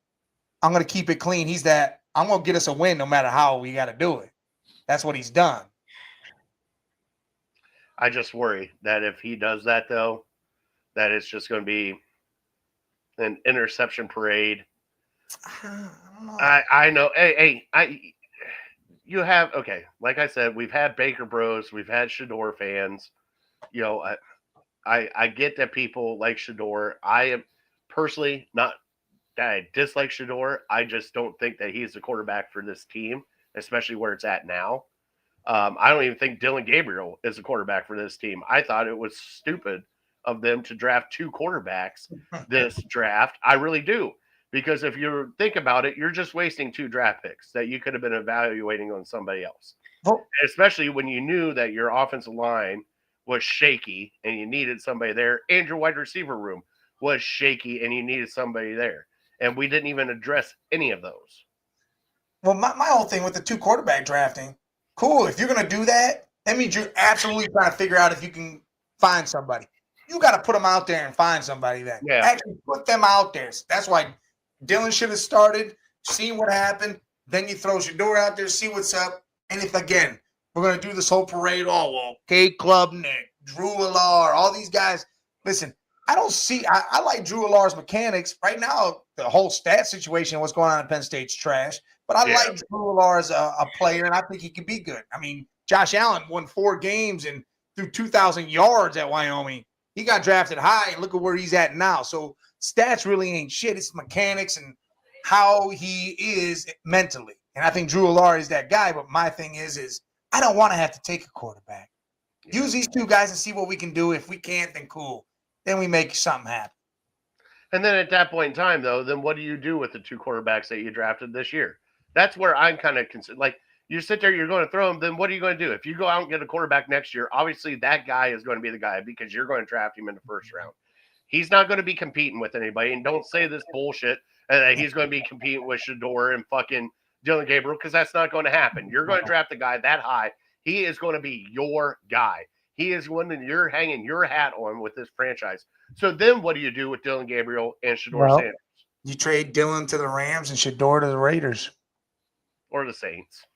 I'm going to keep it clean. He's that, I'm going to get us a win no matter how we got to do it. That's what he's done. I just worry that if he does that, though, that it's just going to be an interception parade. I don't know. I know. You have, okay, like I said, we've had Baker Bros, we've had Shedeur fans. I get that people like Shedeur. I am personally not that I dislike Shedeur. I just don't think that he's the quarterback for this team, especially where it's at now. I don't even think Dylan Gabriel is the quarterback for this team. I thought it was stupid of them to draft 2 quarterbacks this draft. I really do. Because if you think about it, you're just wasting 2 draft picks that you could have been evaluating on somebody else. Well, especially when you knew that your offensive line was shaky and you needed somebody there, and your wide receiver room was shaky and you needed somebody there. And we didn't even address any of those. Well, my whole thing with the 2 quarterback drafting, cool. If you're going to do that, that means you're absolutely trying to figure out if you can find somebody. You got to put them out there and find somebody then. Yeah. Actually put them out there. That's why Dylan should have started, seen what happened. Then you throw Shedeur out there, see what's up. And if, again, we're going to do this whole parade, K. Klubnik, Drew Allard, all these guys. Listen, I don't see – I like Drew Allard's mechanics. Right now, the whole stat situation, what's going on in Penn State's trash. But I like Drew Allard as a player, and I think he could be good. I mean, Josh Allen won 4 games and threw 2,000 yards at Wyoming. He got drafted high, and look at where he's at now. So stats really ain't shit. It's mechanics and how he is mentally. And I think Drew Allard is that guy. But my thing is I don't want to have to take a quarterback. Use these 2 guys and see what we can do. If we can't, then cool. Then we make something happen. And then at that point in time, though, then what do you do with the 2 quarterbacks that you drafted this year? That's where I'm kind of concerned. Like, you sit there, you're going to throw them, then what are you going to do? If you go out and get a quarterback next year, obviously that guy is going to be the guy because you're going to draft him in the first round. He's not going to be competing with anybody. And don't say this bullshit that he's going to be competing with Shedeur and fucking Dylan Gabriel, because that's not going to happen. You're going to draft a guy that high. He is going to be your guy. He is one that you're hanging your hat on with this franchise. So then what do you do with Dylan Gabriel and Shedeur Sanders? You trade Dylan to the Rams and Shedeur to the Raiders. Or the Saints.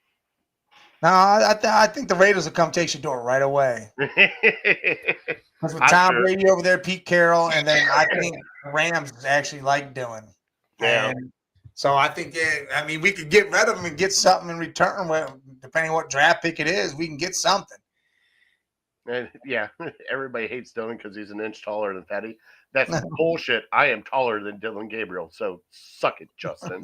No, I think the Raiders will come take Shedeur right away. With Tom Brady over there, Pete Carroll, and then I think the Rams actually like Dylan. Yeah. And so I think, we could get rid of him and get something in return. Depending on what draft pick it is, we can get something. And yeah, everybody hates Dylan because he's an inch taller than Petty. That's bullshit. I am taller than Dylan Gabriel, so suck it, Justin.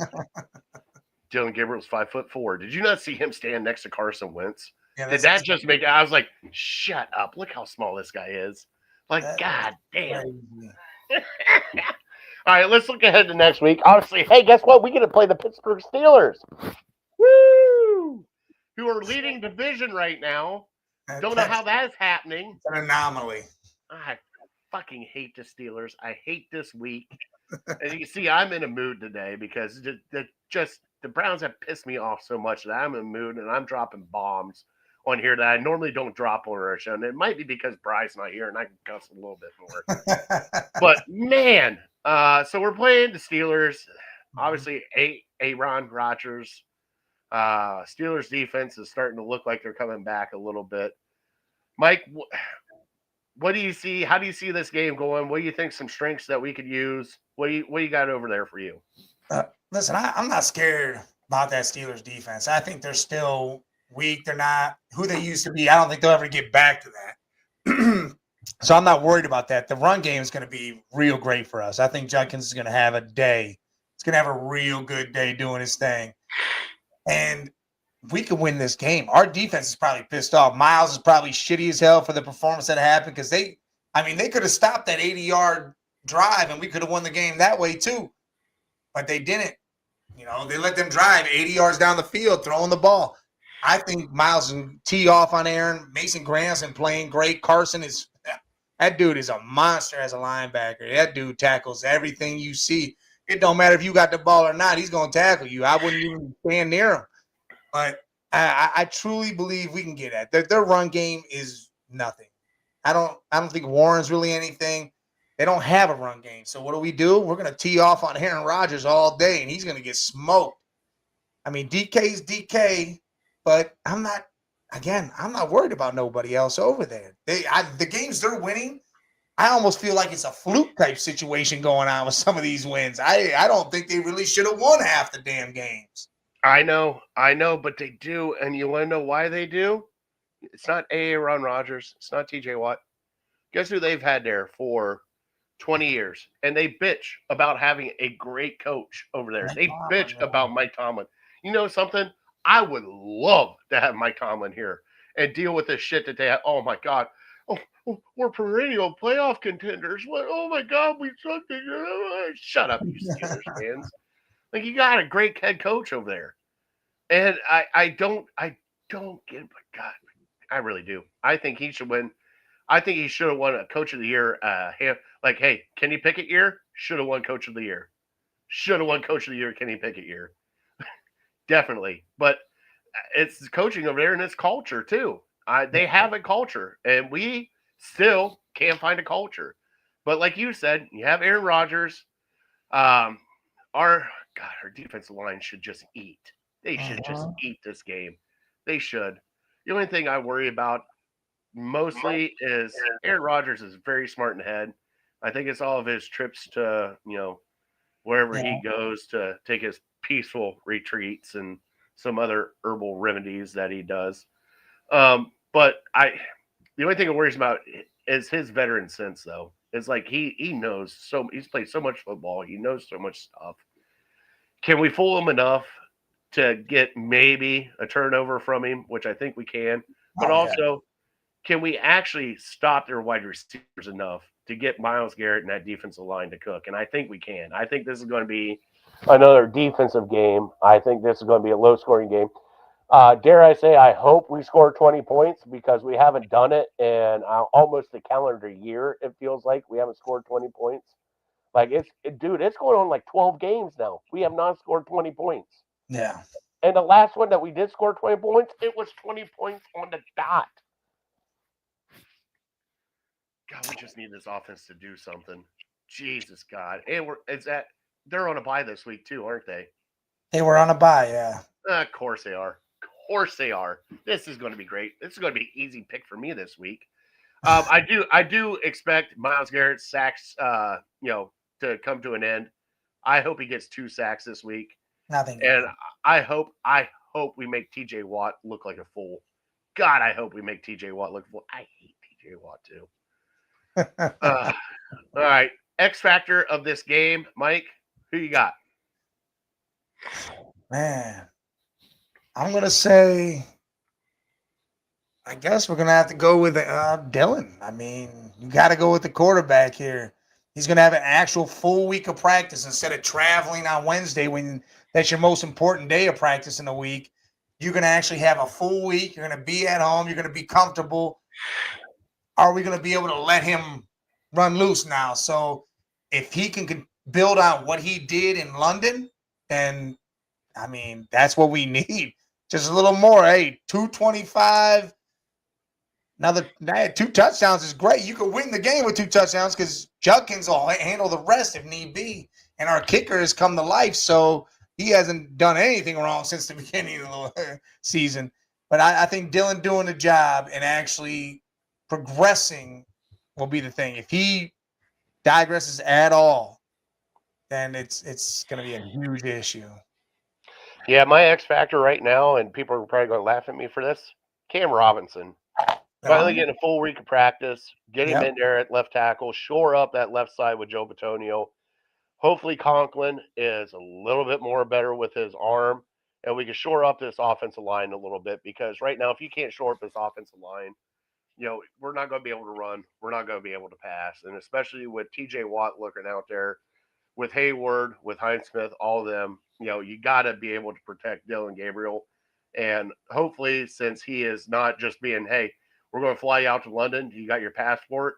Dylan Gabriel's 5'4". Did you not see him stand next to Carson Wentz? Yeah, Did that just make? I was like, shut up! Look how small this guy is. Like, god damn. crazy. All right, let's look ahead to next week. Obviously, hey, guess what? We get to play the Pittsburgh Steelers. Woo! Who are leading division right now. Don't know how that's happening. It's an anomaly. I fucking hate the Steelers. I hate this week. As you can see, I'm in a mood today because the Browns have pissed me off so much that I'm in a mood and I'm dropping bombs on here that I normally don't drop on our show. And it might be because Bry's not here and I can cuss a little bit more. But man, so we're playing the Steelers. Obviously, Aaron Rodgers. Steelers defense is starting to look like they're coming back a little bit. Mike, what do you see? How do you see this game going? What do you think some strengths that we could use? What you got over there for you? Listen, I'm not scared about that Steelers defense. I think they're still weak. They're not who they used to be. I don't think they'll ever get back to that. So I'm not worried about that. The run game is going to be real great for us. I think Judkins is going to have a day. He's going to have a real good day doing his thing. And we could win this game. Our defense is probably pissed off. Miles is probably shitty as hell for the performance that happened because they could have stopped that 80-yard drive and we could have won the game that way too. But they didn't. You know, they let them drive 80 yards down the field, throwing the ball. I think Miles can tee off on Aaron. Mason Grant's been playing great. Carson is – that dude is a monster as a linebacker. That dude tackles everything you see. It don't matter if you got the ball or not. He's going to tackle you. I wouldn't even stand near him. But I truly believe we can get at their run game is nothing. I don't think Warren's really anything. They don't have a run game. So what do? We're going to tee off on Aaron Rodgers all day, and he's going to get smoked. I mean, DK's DK, but I'm not worried about nobody else over there. The games they're winning, I almost feel like it's a fluke type situation going on with some of these wins. I don't think they really should have won half the damn games. I know, but they do. And you want to know why they do? It's not Aaron Rodgers. It's not TJ Watt. Guess who they've had there for 20 years? And they bitch about having a great coach over there. They bitch about Mike Tomlin. You know something? I would love to have Mike Tomlin here and deal with this shit that they have. Oh, my God. Oh, we're perennial playoff contenders. What? Oh, my God. We suck. Shut up, you Steelers fans. Like, you got a great head coach over there. And I don't get it, but God, I really do. I think he should win. I think he should have won a Coach of the Year. Hey, Kenny Pickett year? Should have won Coach of the Year. Should have won Coach of the Year, Kenny Pickett year. Definitely. But it's coaching over there and it's culture, too. They have a culture, and we still can't find a culture. But like you said, you have Aaron Rodgers. Our defensive line should just eat. They should just eat this game. They should. The only thing I worry about mostly is Aaron Rodgers is very smart in the head. I think it's all of his trips to, wherever he goes to take his peaceful retreats and some other herbal remedies that he does. But the only thing it worries about is his veteran sense, though. It's like he knows he's played so much football. He knows so much stuff. Can we fool him enough to get maybe a turnover from him, which I think we can, but also can we actually stop their wide receivers enough to get Myles Garrett and that defensive line to cook? And I think we can. I think this is going to be another defensive game. I think this is going to be a low-scoring game. Dare I say, I hope we score 20 points because we haven't done it in almost a calendar year. It feels like we haven't scored 20 points. Like it's going on like 12 games now. We have not scored 20 points. Yeah. And the last one that we did score 20 points, it was 20 points on the dot. God, we just need this offense to do something. Jesus, God. And they're on a bye this week too, aren't they? They were on a bye, yeah. Of course they are. Of course they are. This is going to be great. This is going to be an easy pick for me this week. I do expect Myles Garrett's sacks, to come to an end. I hope he gets 2 sacks this week. Nothing. And I hope we make TJ Watt look like a fool. God, I hope we make TJ Watt look a fool. I hate TJ Watt too. All right, X factor of this game, Mike. Who you got? Man, I'm gonna say. I guess we're gonna have to go with Dylan. I mean, you got to go with the quarterback here. He's gonna have an actual full week of practice instead of traveling on Wednesday when that's your most important day of practice in the week. You're gonna actually have a full week. You're gonna be at home. You're gonna be comfortable. Are we gonna be able to let him run loose now? So if he can build on what he did in London, then I mean that's what we need. Just a little more. Hey, 225. Another 2 touchdowns is great. You could win the game with 2 touchdowns because Judkins will handle the rest if need be. And our kicker has come to life, so he hasn't done anything wrong since the beginning of the season. But I think Dylan doing the job and actually progressing will be the thing. If he digresses at all, then it's going to be a huge issue. Yeah, my X factor right now, and people are probably going to laugh at me for this. Cam Robinson. Finally getting a full week of practice, get him in there at left tackle, shore up that left side with Joe Bitonio. Hopefully Conklin is a little bit more better with his arm, and we can shore up this offensive line a little bit because right now if you can't shore up this offensive line, we're not going to be able to run. We're not going to be able to pass, and especially with TJ Watt looking out there, with Hayward, with Heinz Smith, all of them, you got to be able to protect Dylan Gabriel. And hopefully since he is not just being, hey, we're going to fly you out to London. You got your passport.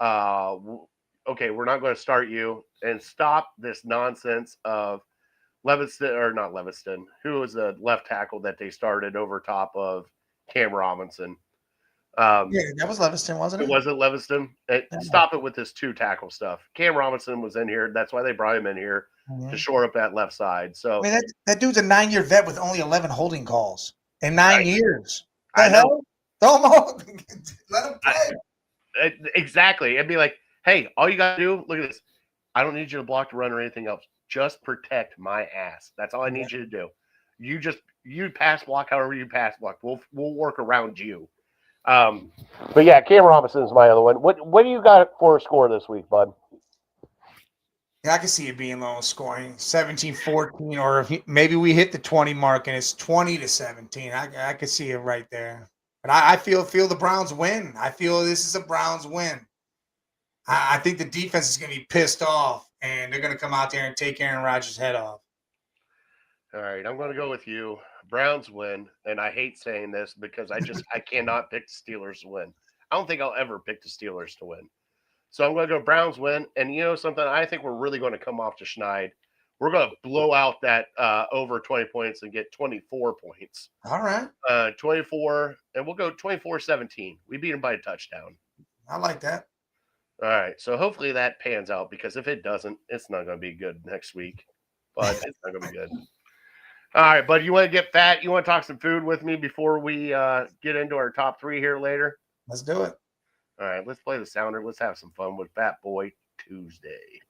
Okay, we're not going to start you and stop this nonsense of not Levinston, who was the left tackle that they started over top of Cam Robinson. Yeah, that was Levinston, wasn't it? It wasn't Levinston. Stop it with this 2 tackle stuff. Cam Robinson was in here. That's why they brought him in here to shore up that left side. So I mean, that dude's a 9-year vet with only 11 holding calls in 9 years. The hell? Throw him out. Let him play. Exactly. It'd be like, hey, all you got to do, look at this. I don't need you to block the run or anything else. Just protect my ass. That's all I need you to do. You pass block however you pass block. We'll work around you. But yeah, Cam Robinson is my other one. What do you got for a score this week, bud? Yeah, I can see it being low scoring, 17-14, or if maybe we hit the 20 mark and it's 20-17. I could see it right there. But I feel the Browns win. I feel this is a Browns win. I think the defense is going to be pissed off, and they're going to come out there and take Aaron Rodgers' head off. All right, I'm going to go with you. Browns win, and I hate saying this because I cannot pick the Steelers to win. I don't think I'll ever pick the Steelers to win. So I'm going to go Browns win, and you know something? I think we're really going to come off to Schneid. We're going to blow out that over 20 points and get 24 points. All right. 24, and we'll go 24-17. We beat them by a touchdown. I like that. All right, so hopefully that pans out because if it doesn't, it's not going to be good next week. But it's not going to be good. All right, bud, you want to get fat? You want to talk some food with me before we get into our top 3 here later? Let's do it. All right, let's play the sounder. Let's have some fun with Fat Boy Tuesday.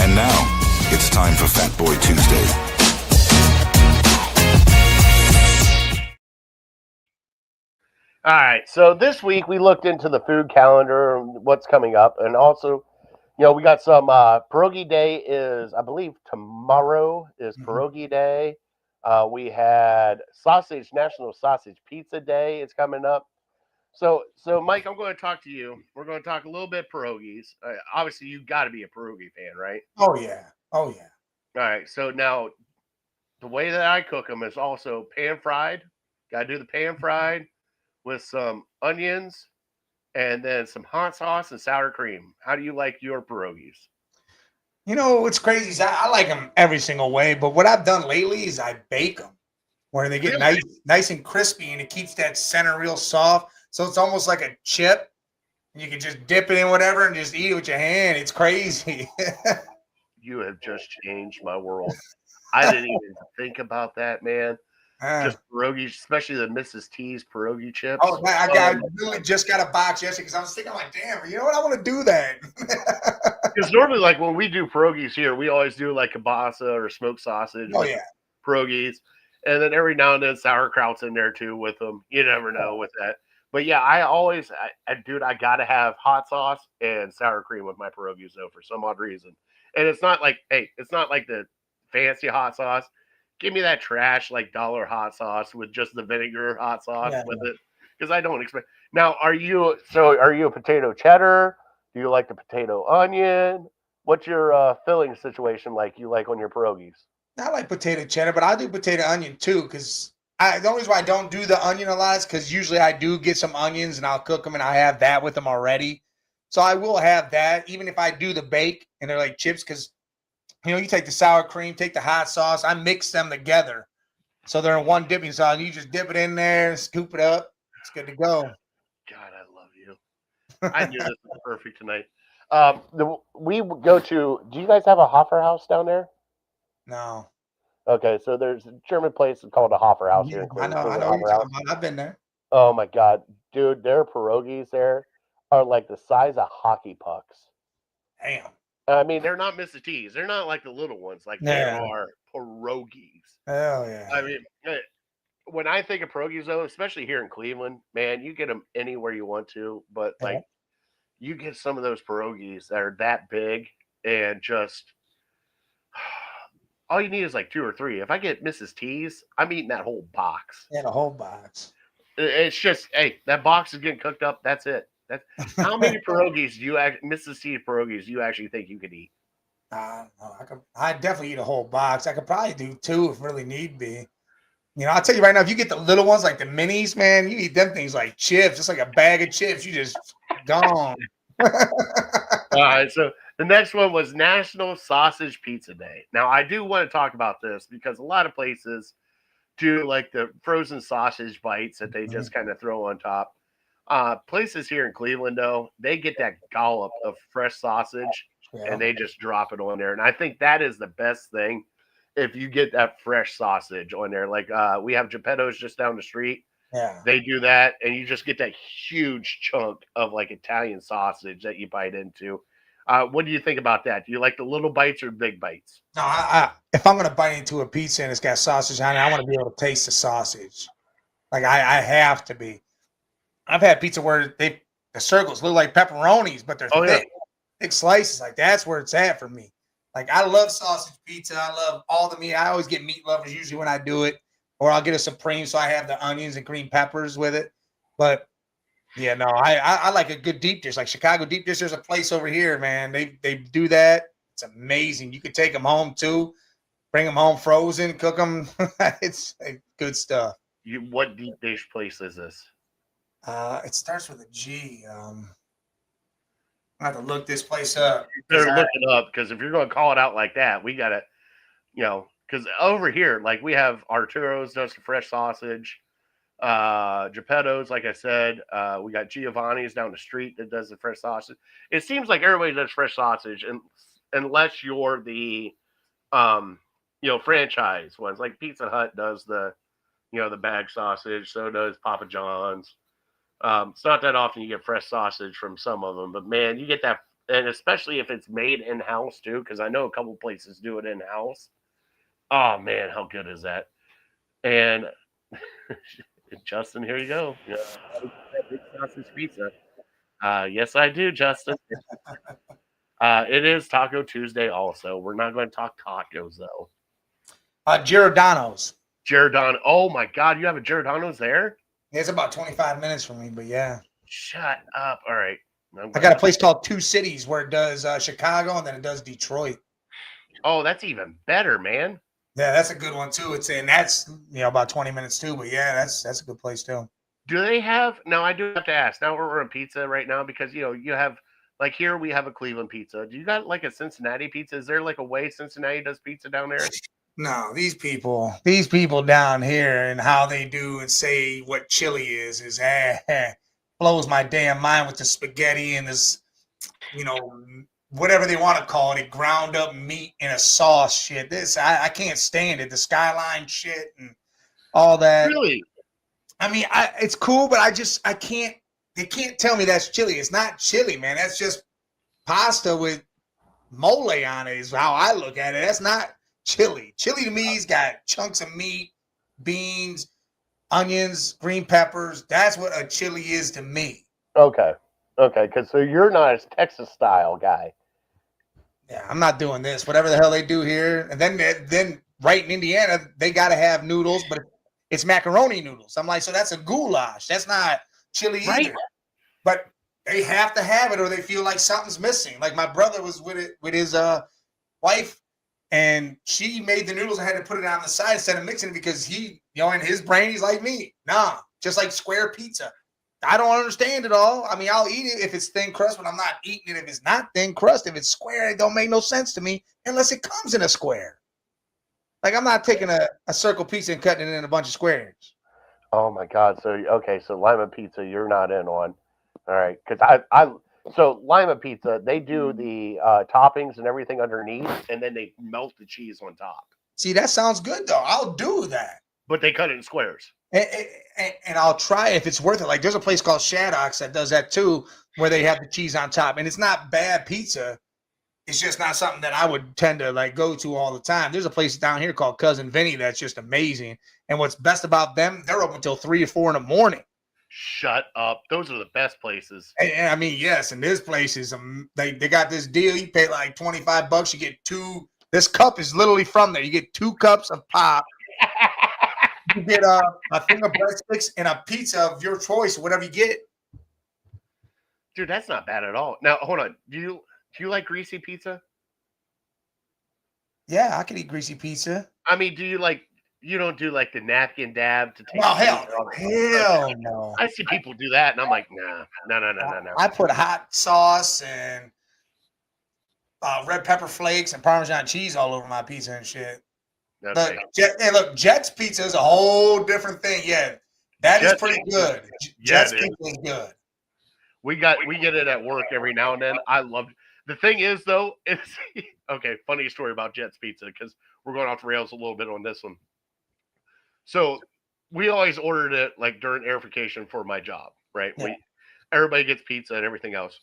And now, it's time for Fat Boy Tuesday. All right, so this week we looked into the food calendar and what's coming up, and also, we got some Pierogi Day is, I believe, tomorrow is Pierogi Day. We had National Sausage Pizza Day is coming up. So Mike, I'm going to talk to you. We're going to talk a little bit pierogies. Obviously, you got to be a pierogi fan, right? Oh yeah. All right, so now the way that I cook them is also pan fried. Got to do the pan fried with some onions and then some hot sauce and sour cream. How do you like your pierogies? You know what's crazy is I like them every single way, but what I've done lately is I bake them where they get nice and crispy, and it keeps that center real soft. So it's almost like a chip. You can just dip it in whatever and just eat it with your hand. It's crazy. You have just changed my world. I didn't even think about that, man. Just pierogies, especially the Mrs. T's pierogi chips. Oh, I literally just got a box yesterday because I was thinking, like, damn, you know what? I want to do that. Because normally, like when we do pierogies here, we always do like kielbasa or smoked sausage. Oh, with yeah. pierogies, and then every now and then sauerkraut's in there too with them. You never know with that. But yeah, dude, I gotta have hot sauce and sour cream with my pierogies though for some odd reason. And it's not like, it's not like the fancy hot sauce. Give me that trash like dollar hot sauce with just the vinegar hot sauce with it, because I don't expect. Now, are you a potato cheddar? Do you like the potato onion? What's your filling situation like? You like on your pierogies? I like potato cheddar, but I do potato onion too because the only reason why I don't do the onion a lot is because usually I do get some onions and I'll cook them and I have that with them already. So I will have that even if I do the bake and they're like chips because, you know, you take the sour cream, take the hot sauce, I mix them together. So they're in one dipping sauce. You just dip it in there, scoop it up. It's good to go. God, I love you. I knew this was perfect tonight. We go to, do you guys have a Hoffer House down there? No. Okay, so there's a German place called a Hoffer House here in I Cleveland. know what you're talking about. I've been there. Oh my God, dude, their pierogies there are like the size of hockey pucks. Damn. I mean, they're not Mrs. T's. They're not like the little ones. Like they are pierogies. Hell yeah. I mean, when I think of pierogies, though, especially here in Cleveland, man, you get them anywhere you want to. But like, you get some of those pierogies that are that big and just all you need is like 2 or 3. If I get Mrs. T's, I'm eating that whole box. Yeah, the whole box. It's just, hey, that box is getting cooked up. That's it. How many pierogies Mrs. T's pierogies do you actually think you could eat? I definitely eat a whole box. I could probably do 2 if really need be. You know, I'll tell you right now, if you get the little ones like the minis, man, you eat them things like chips. It's like a bag of chips. You just gone. All right, so the next one was National Sausage Pizza Day. Now, I do want to talk about this because a lot of places do like the frozen sausage bites that they just kind of throw on top. Places here in Cleveland, though, they get that dollop of fresh sausage and they just drop it on there. And I think that is the best thing if you get that fresh sausage on there. Like we have Geppetto's just down the street. Yeah. They do that, and you just get that huge chunk of like Italian sausage that you bite into. What do you think about that? Do you like the little bites or big bites? No, if I'm gonna bite into a pizza and it's got sausage on it, I want to be able to taste the sausage. Like I have to be. I've had pizza where the circles look like pepperonis, but they're thick slices. Like that's where it's at for me. Like I love sausage pizza. I love all the meat. I always get meat lovers usually when I do it, or I'll get a supreme so I have the onions and green peppers with it. But yeah, no, I like a good deep dish, like Chicago deep dish. There's a place over here, man. They do that. It's amazing. You could take them home too, bring them home frozen, cook them. It's good stuff. What deep dish place is this? It starts with a G. I have to look this place up. They're looking up because if you're going to call it out like that, we got to, because over here, like we have Arturo's does the fresh sausage, Geppetto's, like I said, we got Giovanni's down the street that does the fresh sausage. It seems like everybody does fresh sausage, and unless you're the, franchise ones, like Pizza Hut does the bag sausage, so does Papa John's. It's not that often you get fresh sausage from some of them, but man, you get that, and especially if it's made in-house too, because I know a couple places do it in-house. Oh man, how good is that? And Justin, here you go. Big sausage pizza. Yes, I do, Justin. It is Taco Tuesday also. We're not going to talk tacos though. Giordano's. Giordano. Oh my God, you have a Giordano's there? It's about 25 minutes from me, but yeah. Shut up. All right. I got a place called Two Cities where it does Chicago and then it does Detroit. Oh, that's even better, man. Yeah, that's a good one too. That's about 20 minutes too, but yeah, that's a good place too. Do they have, now I do have to ask, now we're on pizza right now because you have, like here we have a Cleveland pizza. Do you got like a Cincinnati pizza? Is there like a way Cincinnati does pizza down there? No, these people down here and how they do and say what chili is blows my damn mind with the spaghetti and this, whatever they want to call it, ground up meat in a sauce shit. I can't stand it. The Skyline shit and all that. Really? I mean, it's cool, but I can't. They can't tell me that's chili. It's not chili, man. That's just pasta with mole on it. Is how I look at it. That's not chili. Chili to me's got chunks of meat, beans, onions, green peppers. That's what a chili is to me. Okay. Because so you're not a Texas style guy. Yeah, I'm not doing this. Whatever the hell they do here, and then right in Indiana, they got to have noodles, but it's macaroni noodles. I'm like, so that's a goulash. That's not chili either. But they have to have it, or they feel like something's missing. Like my brother was with his wife, and she made the noodles and had to put it on the side instead of mixing it because he, in his brain, he's like me. Nah, just like square pizza. I don't understand it all. I mean, I'll eat it if it's thin crust, but I'm not eating it if it's not thin crust. If it's square, it don't make no sense to me unless it comes in a square. Like I'm not taking a circle pizza and cutting it in a bunch of squares. Oh my God. So Lima Pizza, you're not in on. All right. Because so Lima Pizza, they do the toppings and everything underneath, and then they melt the cheese on top. See, that sounds good though. I'll do that. But they cut it in squares. And I'll try it if it's worth it. Like there's a place called Shaddock's that does that too, where they have the cheese on top, and it's not bad pizza. It's just not something that I would tend to like go to all the time. There's a place down here called Cousin Vinny that's just amazing. And what's best about them, they're open until 3 or 4 in the morning. Shut up! Those are the best places. And I mean, yes, and this place is they got this deal. You pay like $25, you get 2. This cup is literally from there. You get 2 cups of pop. You get a thing of breadsticks and a pizza of your choice, whatever you get. Dude, that's not bad at all. Now, hold on. Do you like greasy pizza? Yeah, I could eat greasy pizza. I mean, you don't do like the napkin dab to take? Oh, hell no. I see people do that, and I'm like, no. I put hot sauce and red pepper flakes and Parmesan cheese all over my pizza and shit. Okay. Look, Jets pizza is a whole different thing. Yeah, that is pretty good. Jets pizza is good. We get it at work every now and then. I love it. The thing is, though, it's okay. Funny story about Jets Pizza because we're going off the rails a little bit on this one. So we always ordered it like during airification for my job, right? Yeah. Everybody gets pizza and everything else.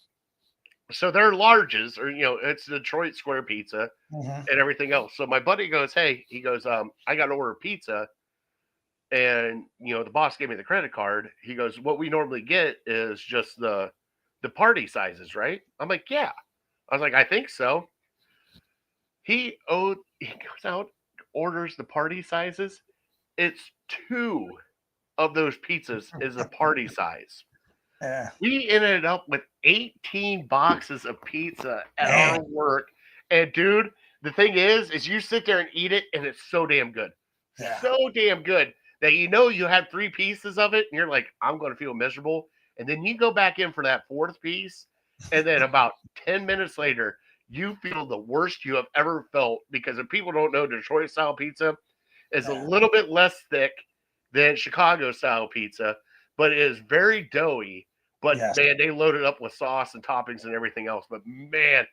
So they're larges, or it's Detroit square pizza and everything else. So my buddy goes, hey, he goes, I got to order pizza, and the boss gave me the credit card. He goes, what we normally get is just the party sizes, right? I'm like, yeah. I was like, I think so. He goes out, orders the party sizes. It's 2 of those pizzas is a party size. Yeah. We ended up with 18 boxes of pizza at our work. And dude, the thing is you sit there and eat it, and it's so damn good. Yeah. So damn good that you had 3 pieces of it, and you're like, I'm going to feel miserable. And then you go back in for that 4th piece, and then about 10 minutes later, you feel the worst you have ever felt, because if people don't know, Detroit-style pizza is a little bit less thick than Chicago-style pizza, but it is very doughy. But, man, they load it up with sauce and toppings and everything else. But, man,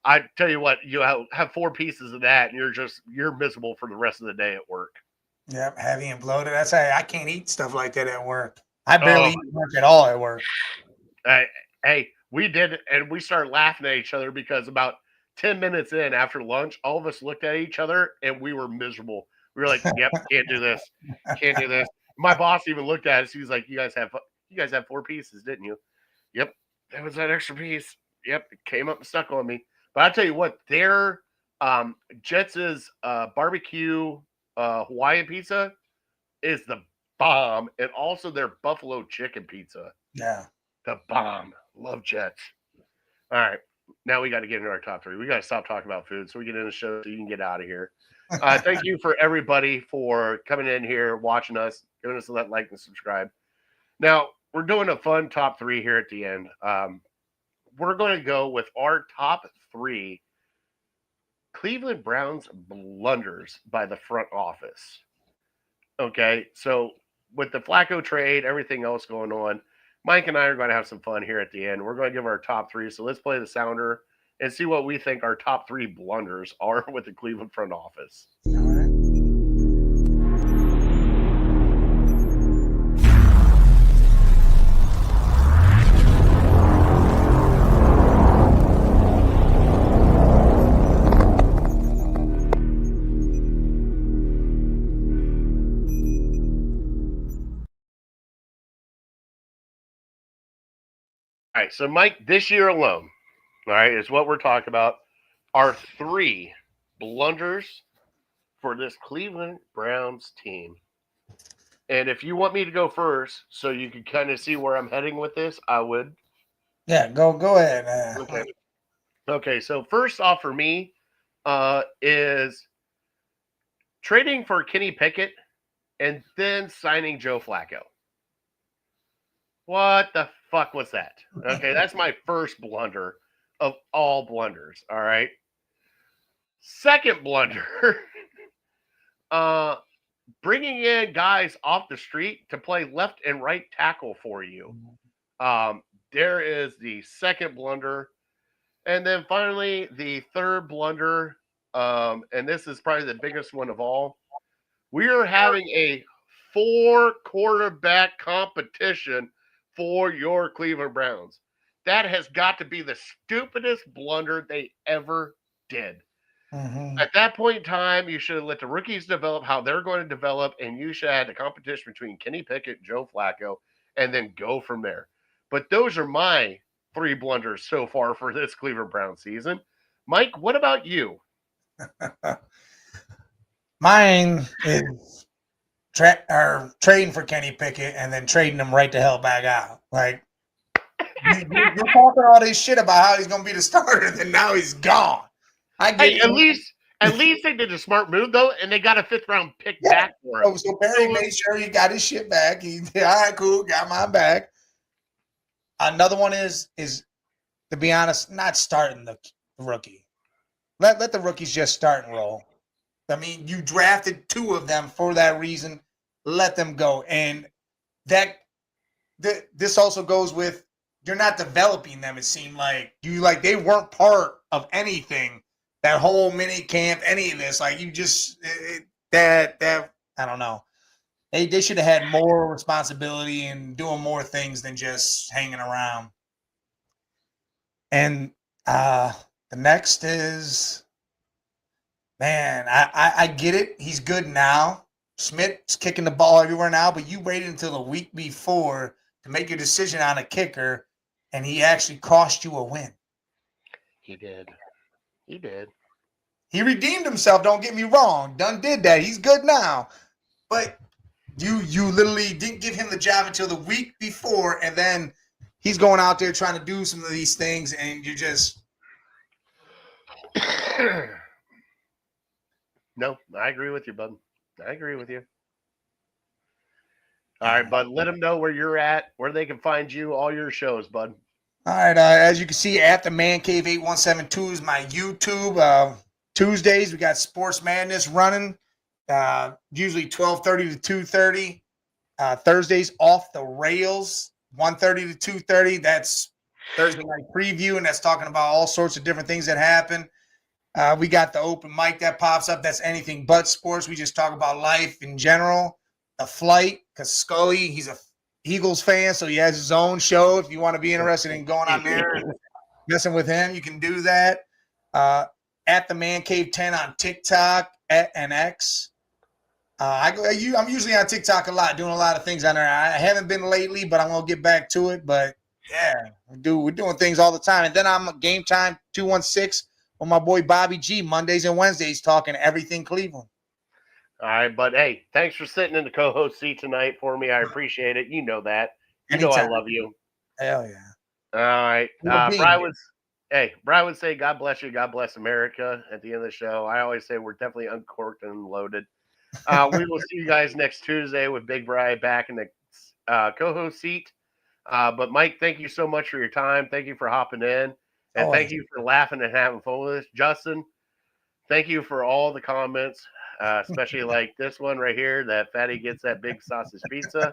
I tell you what, you have 4 pieces of that, and you're miserable for the rest of the day at work. Yep, heavy and bloated. That's how I can't eat stuff like that at work. I barely eat work at all at work. Hey, we did, and we started laughing at each other because about 10 minutes in after lunch, all of us looked at each other, and we were miserable. We were like, yep, can't do this. Can't do this. My boss even looked at us. He was like, you guys have 4 pieces, didn't you? Yep. That was that extra piece. Yep. It came up and stuck on me. But I'll tell you what, their Jets' barbecue Hawaiian pizza is the bomb. And also their buffalo chicken pizza. Yeah. The bomb. Love Jets. All right. Now we got to get into our top 3. We got to stop talking about food so we get in the show so you can get out of here. Thank you for everybody for coming in here, watching us, giving us a like and subscribe. Now, we're doing a fun top 3 here at the end. We're going to go with our top 3 Cleveland Browns blunders by the front office. Okay, so with the Flacco trade, everything else going on, Mike and I are going to have some fun here at the end. We're going to give our top 3. So let's play the sounder and see what we think our top 3 blunders are with the Cleveland front office. All right. right, so Mike, this year alone, all right, is what we're talking about, are 3 blunders for this Cleveland Browns team. And if you want me to go first, so you can kind of see where I'm heading with this, I would. Yeah, go ahead. Okay. Okay, so first off for me is trading for Kenny Pickett and then signing Joe Flacco. What the fuck was that? Okay, that's my first blunder of all blunders, all right? Second blunder, bringing in guys off the street to play left and right tackle for you. There is the second blunder. And then finally, the third blunder, and this is probably the biggest one of all. We are having a 4-quarterback competition for your Cleveland Browns. That has got to be the stupidest blunder they ever did. Mm-hmm. At that point in time, you should have let the rookies develop how they're going to develop, and you should have had a competition between Kenny Pickett and Joe Flacco, and then go from there. But those are my 3 blunders so far for this Cleveland Browns season. Mike, what about you? Mine is trading for Kenny Pickett and then trading him right the hell back out. Like, you're talking all this shit about how he's going to be the starter, and now he's gone. I get Hey, it. at least they did a smart move though, and they got a 5th round pick back for him. So Barry made sure he got his shit back. He all right, cool, got mine back. Another one is to be honest, not starting the rookie. Let the rookies just start and roll. I mean, you drafted 2 of them for that reason. Let them go. And this also goes with you're not developing them. It seemed like they weren't part of anything. That whole mini camp, any of this, like you just that I don't know. They should have had more responsibility and doing more things than just hanging around. And the next is, man, I get it. He's good now. Smith's kicking the ball everywhere now, but you waited until the week before to make your decision on a kicker, and he actually cost you a win. He did. He redeemed himself, don't get me wrong. Dunn did that. He's good now. But you literally didn't give him the job until the week before, and then he's going out there trying to do some of these things, and you just No, I agree with you, bud. I agree with you. All right, bud. Let them know where you're at, where they can find you, all your shows, bud. All right. As you can see, at the Man Cave 8172 is my YouTube. Tuesdays we got Sports Madness running. Usually 12:30 to 2:30. Thursdays Off the Rails 1:30 to 2:30. That's Thursday night preview, and that's talking about all sorts of different things that happen. We got the open mic that pops up. That's anything but sports. We just talk about life in general. The Flight, because Scully, he's a Eagles fan, so he has his own show. If you want to be interested in going on there and messing with him, you can do that. At the Man Cave 10 on TikTok and X. I'm usually on TikTok a lot, doing a lot of things on there. I haven't been lately, but I'm gonna get back to it. But yeah, we're doing things all the time. And then I'm Game Time 216 with my boy Bobby G, Mondays and Wednesdays, talking everything Cleveland. All right, but hey, thanks for sitting in the co-host seat tonight for me. I appreciate it. You know that. You know I love you. Hell yeah. All right. Brian would say, God bless you. God bless America at the end of the show. I always say we're definitely uncorked and loaded. We will see you guys next Tuesday with Big Brian back in the co-host seat. But Mike, thank you so much for your time. Thank you for hopping in. And thank you for laughing and having fun with us. Justin, thank you for all the comments, especially like this one right here, that Fatty gets that big sausage pizza.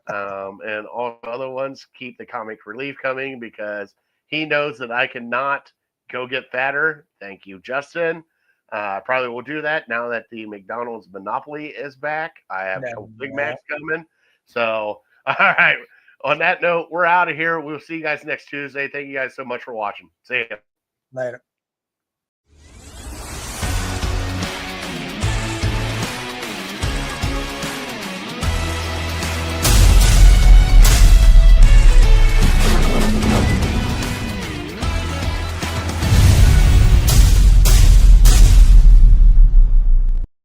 And all the other ones, keep the comic relief coming because he knows that I cannot go get fatter. Thank you, Justin. Probably will do that now that the McDonald's monopoly is back. I have Big Macs coming. So, all right. On that note, we're out of here. We'll see you guys next Tuesday. Thank you guys so much for watching. See ya. Later.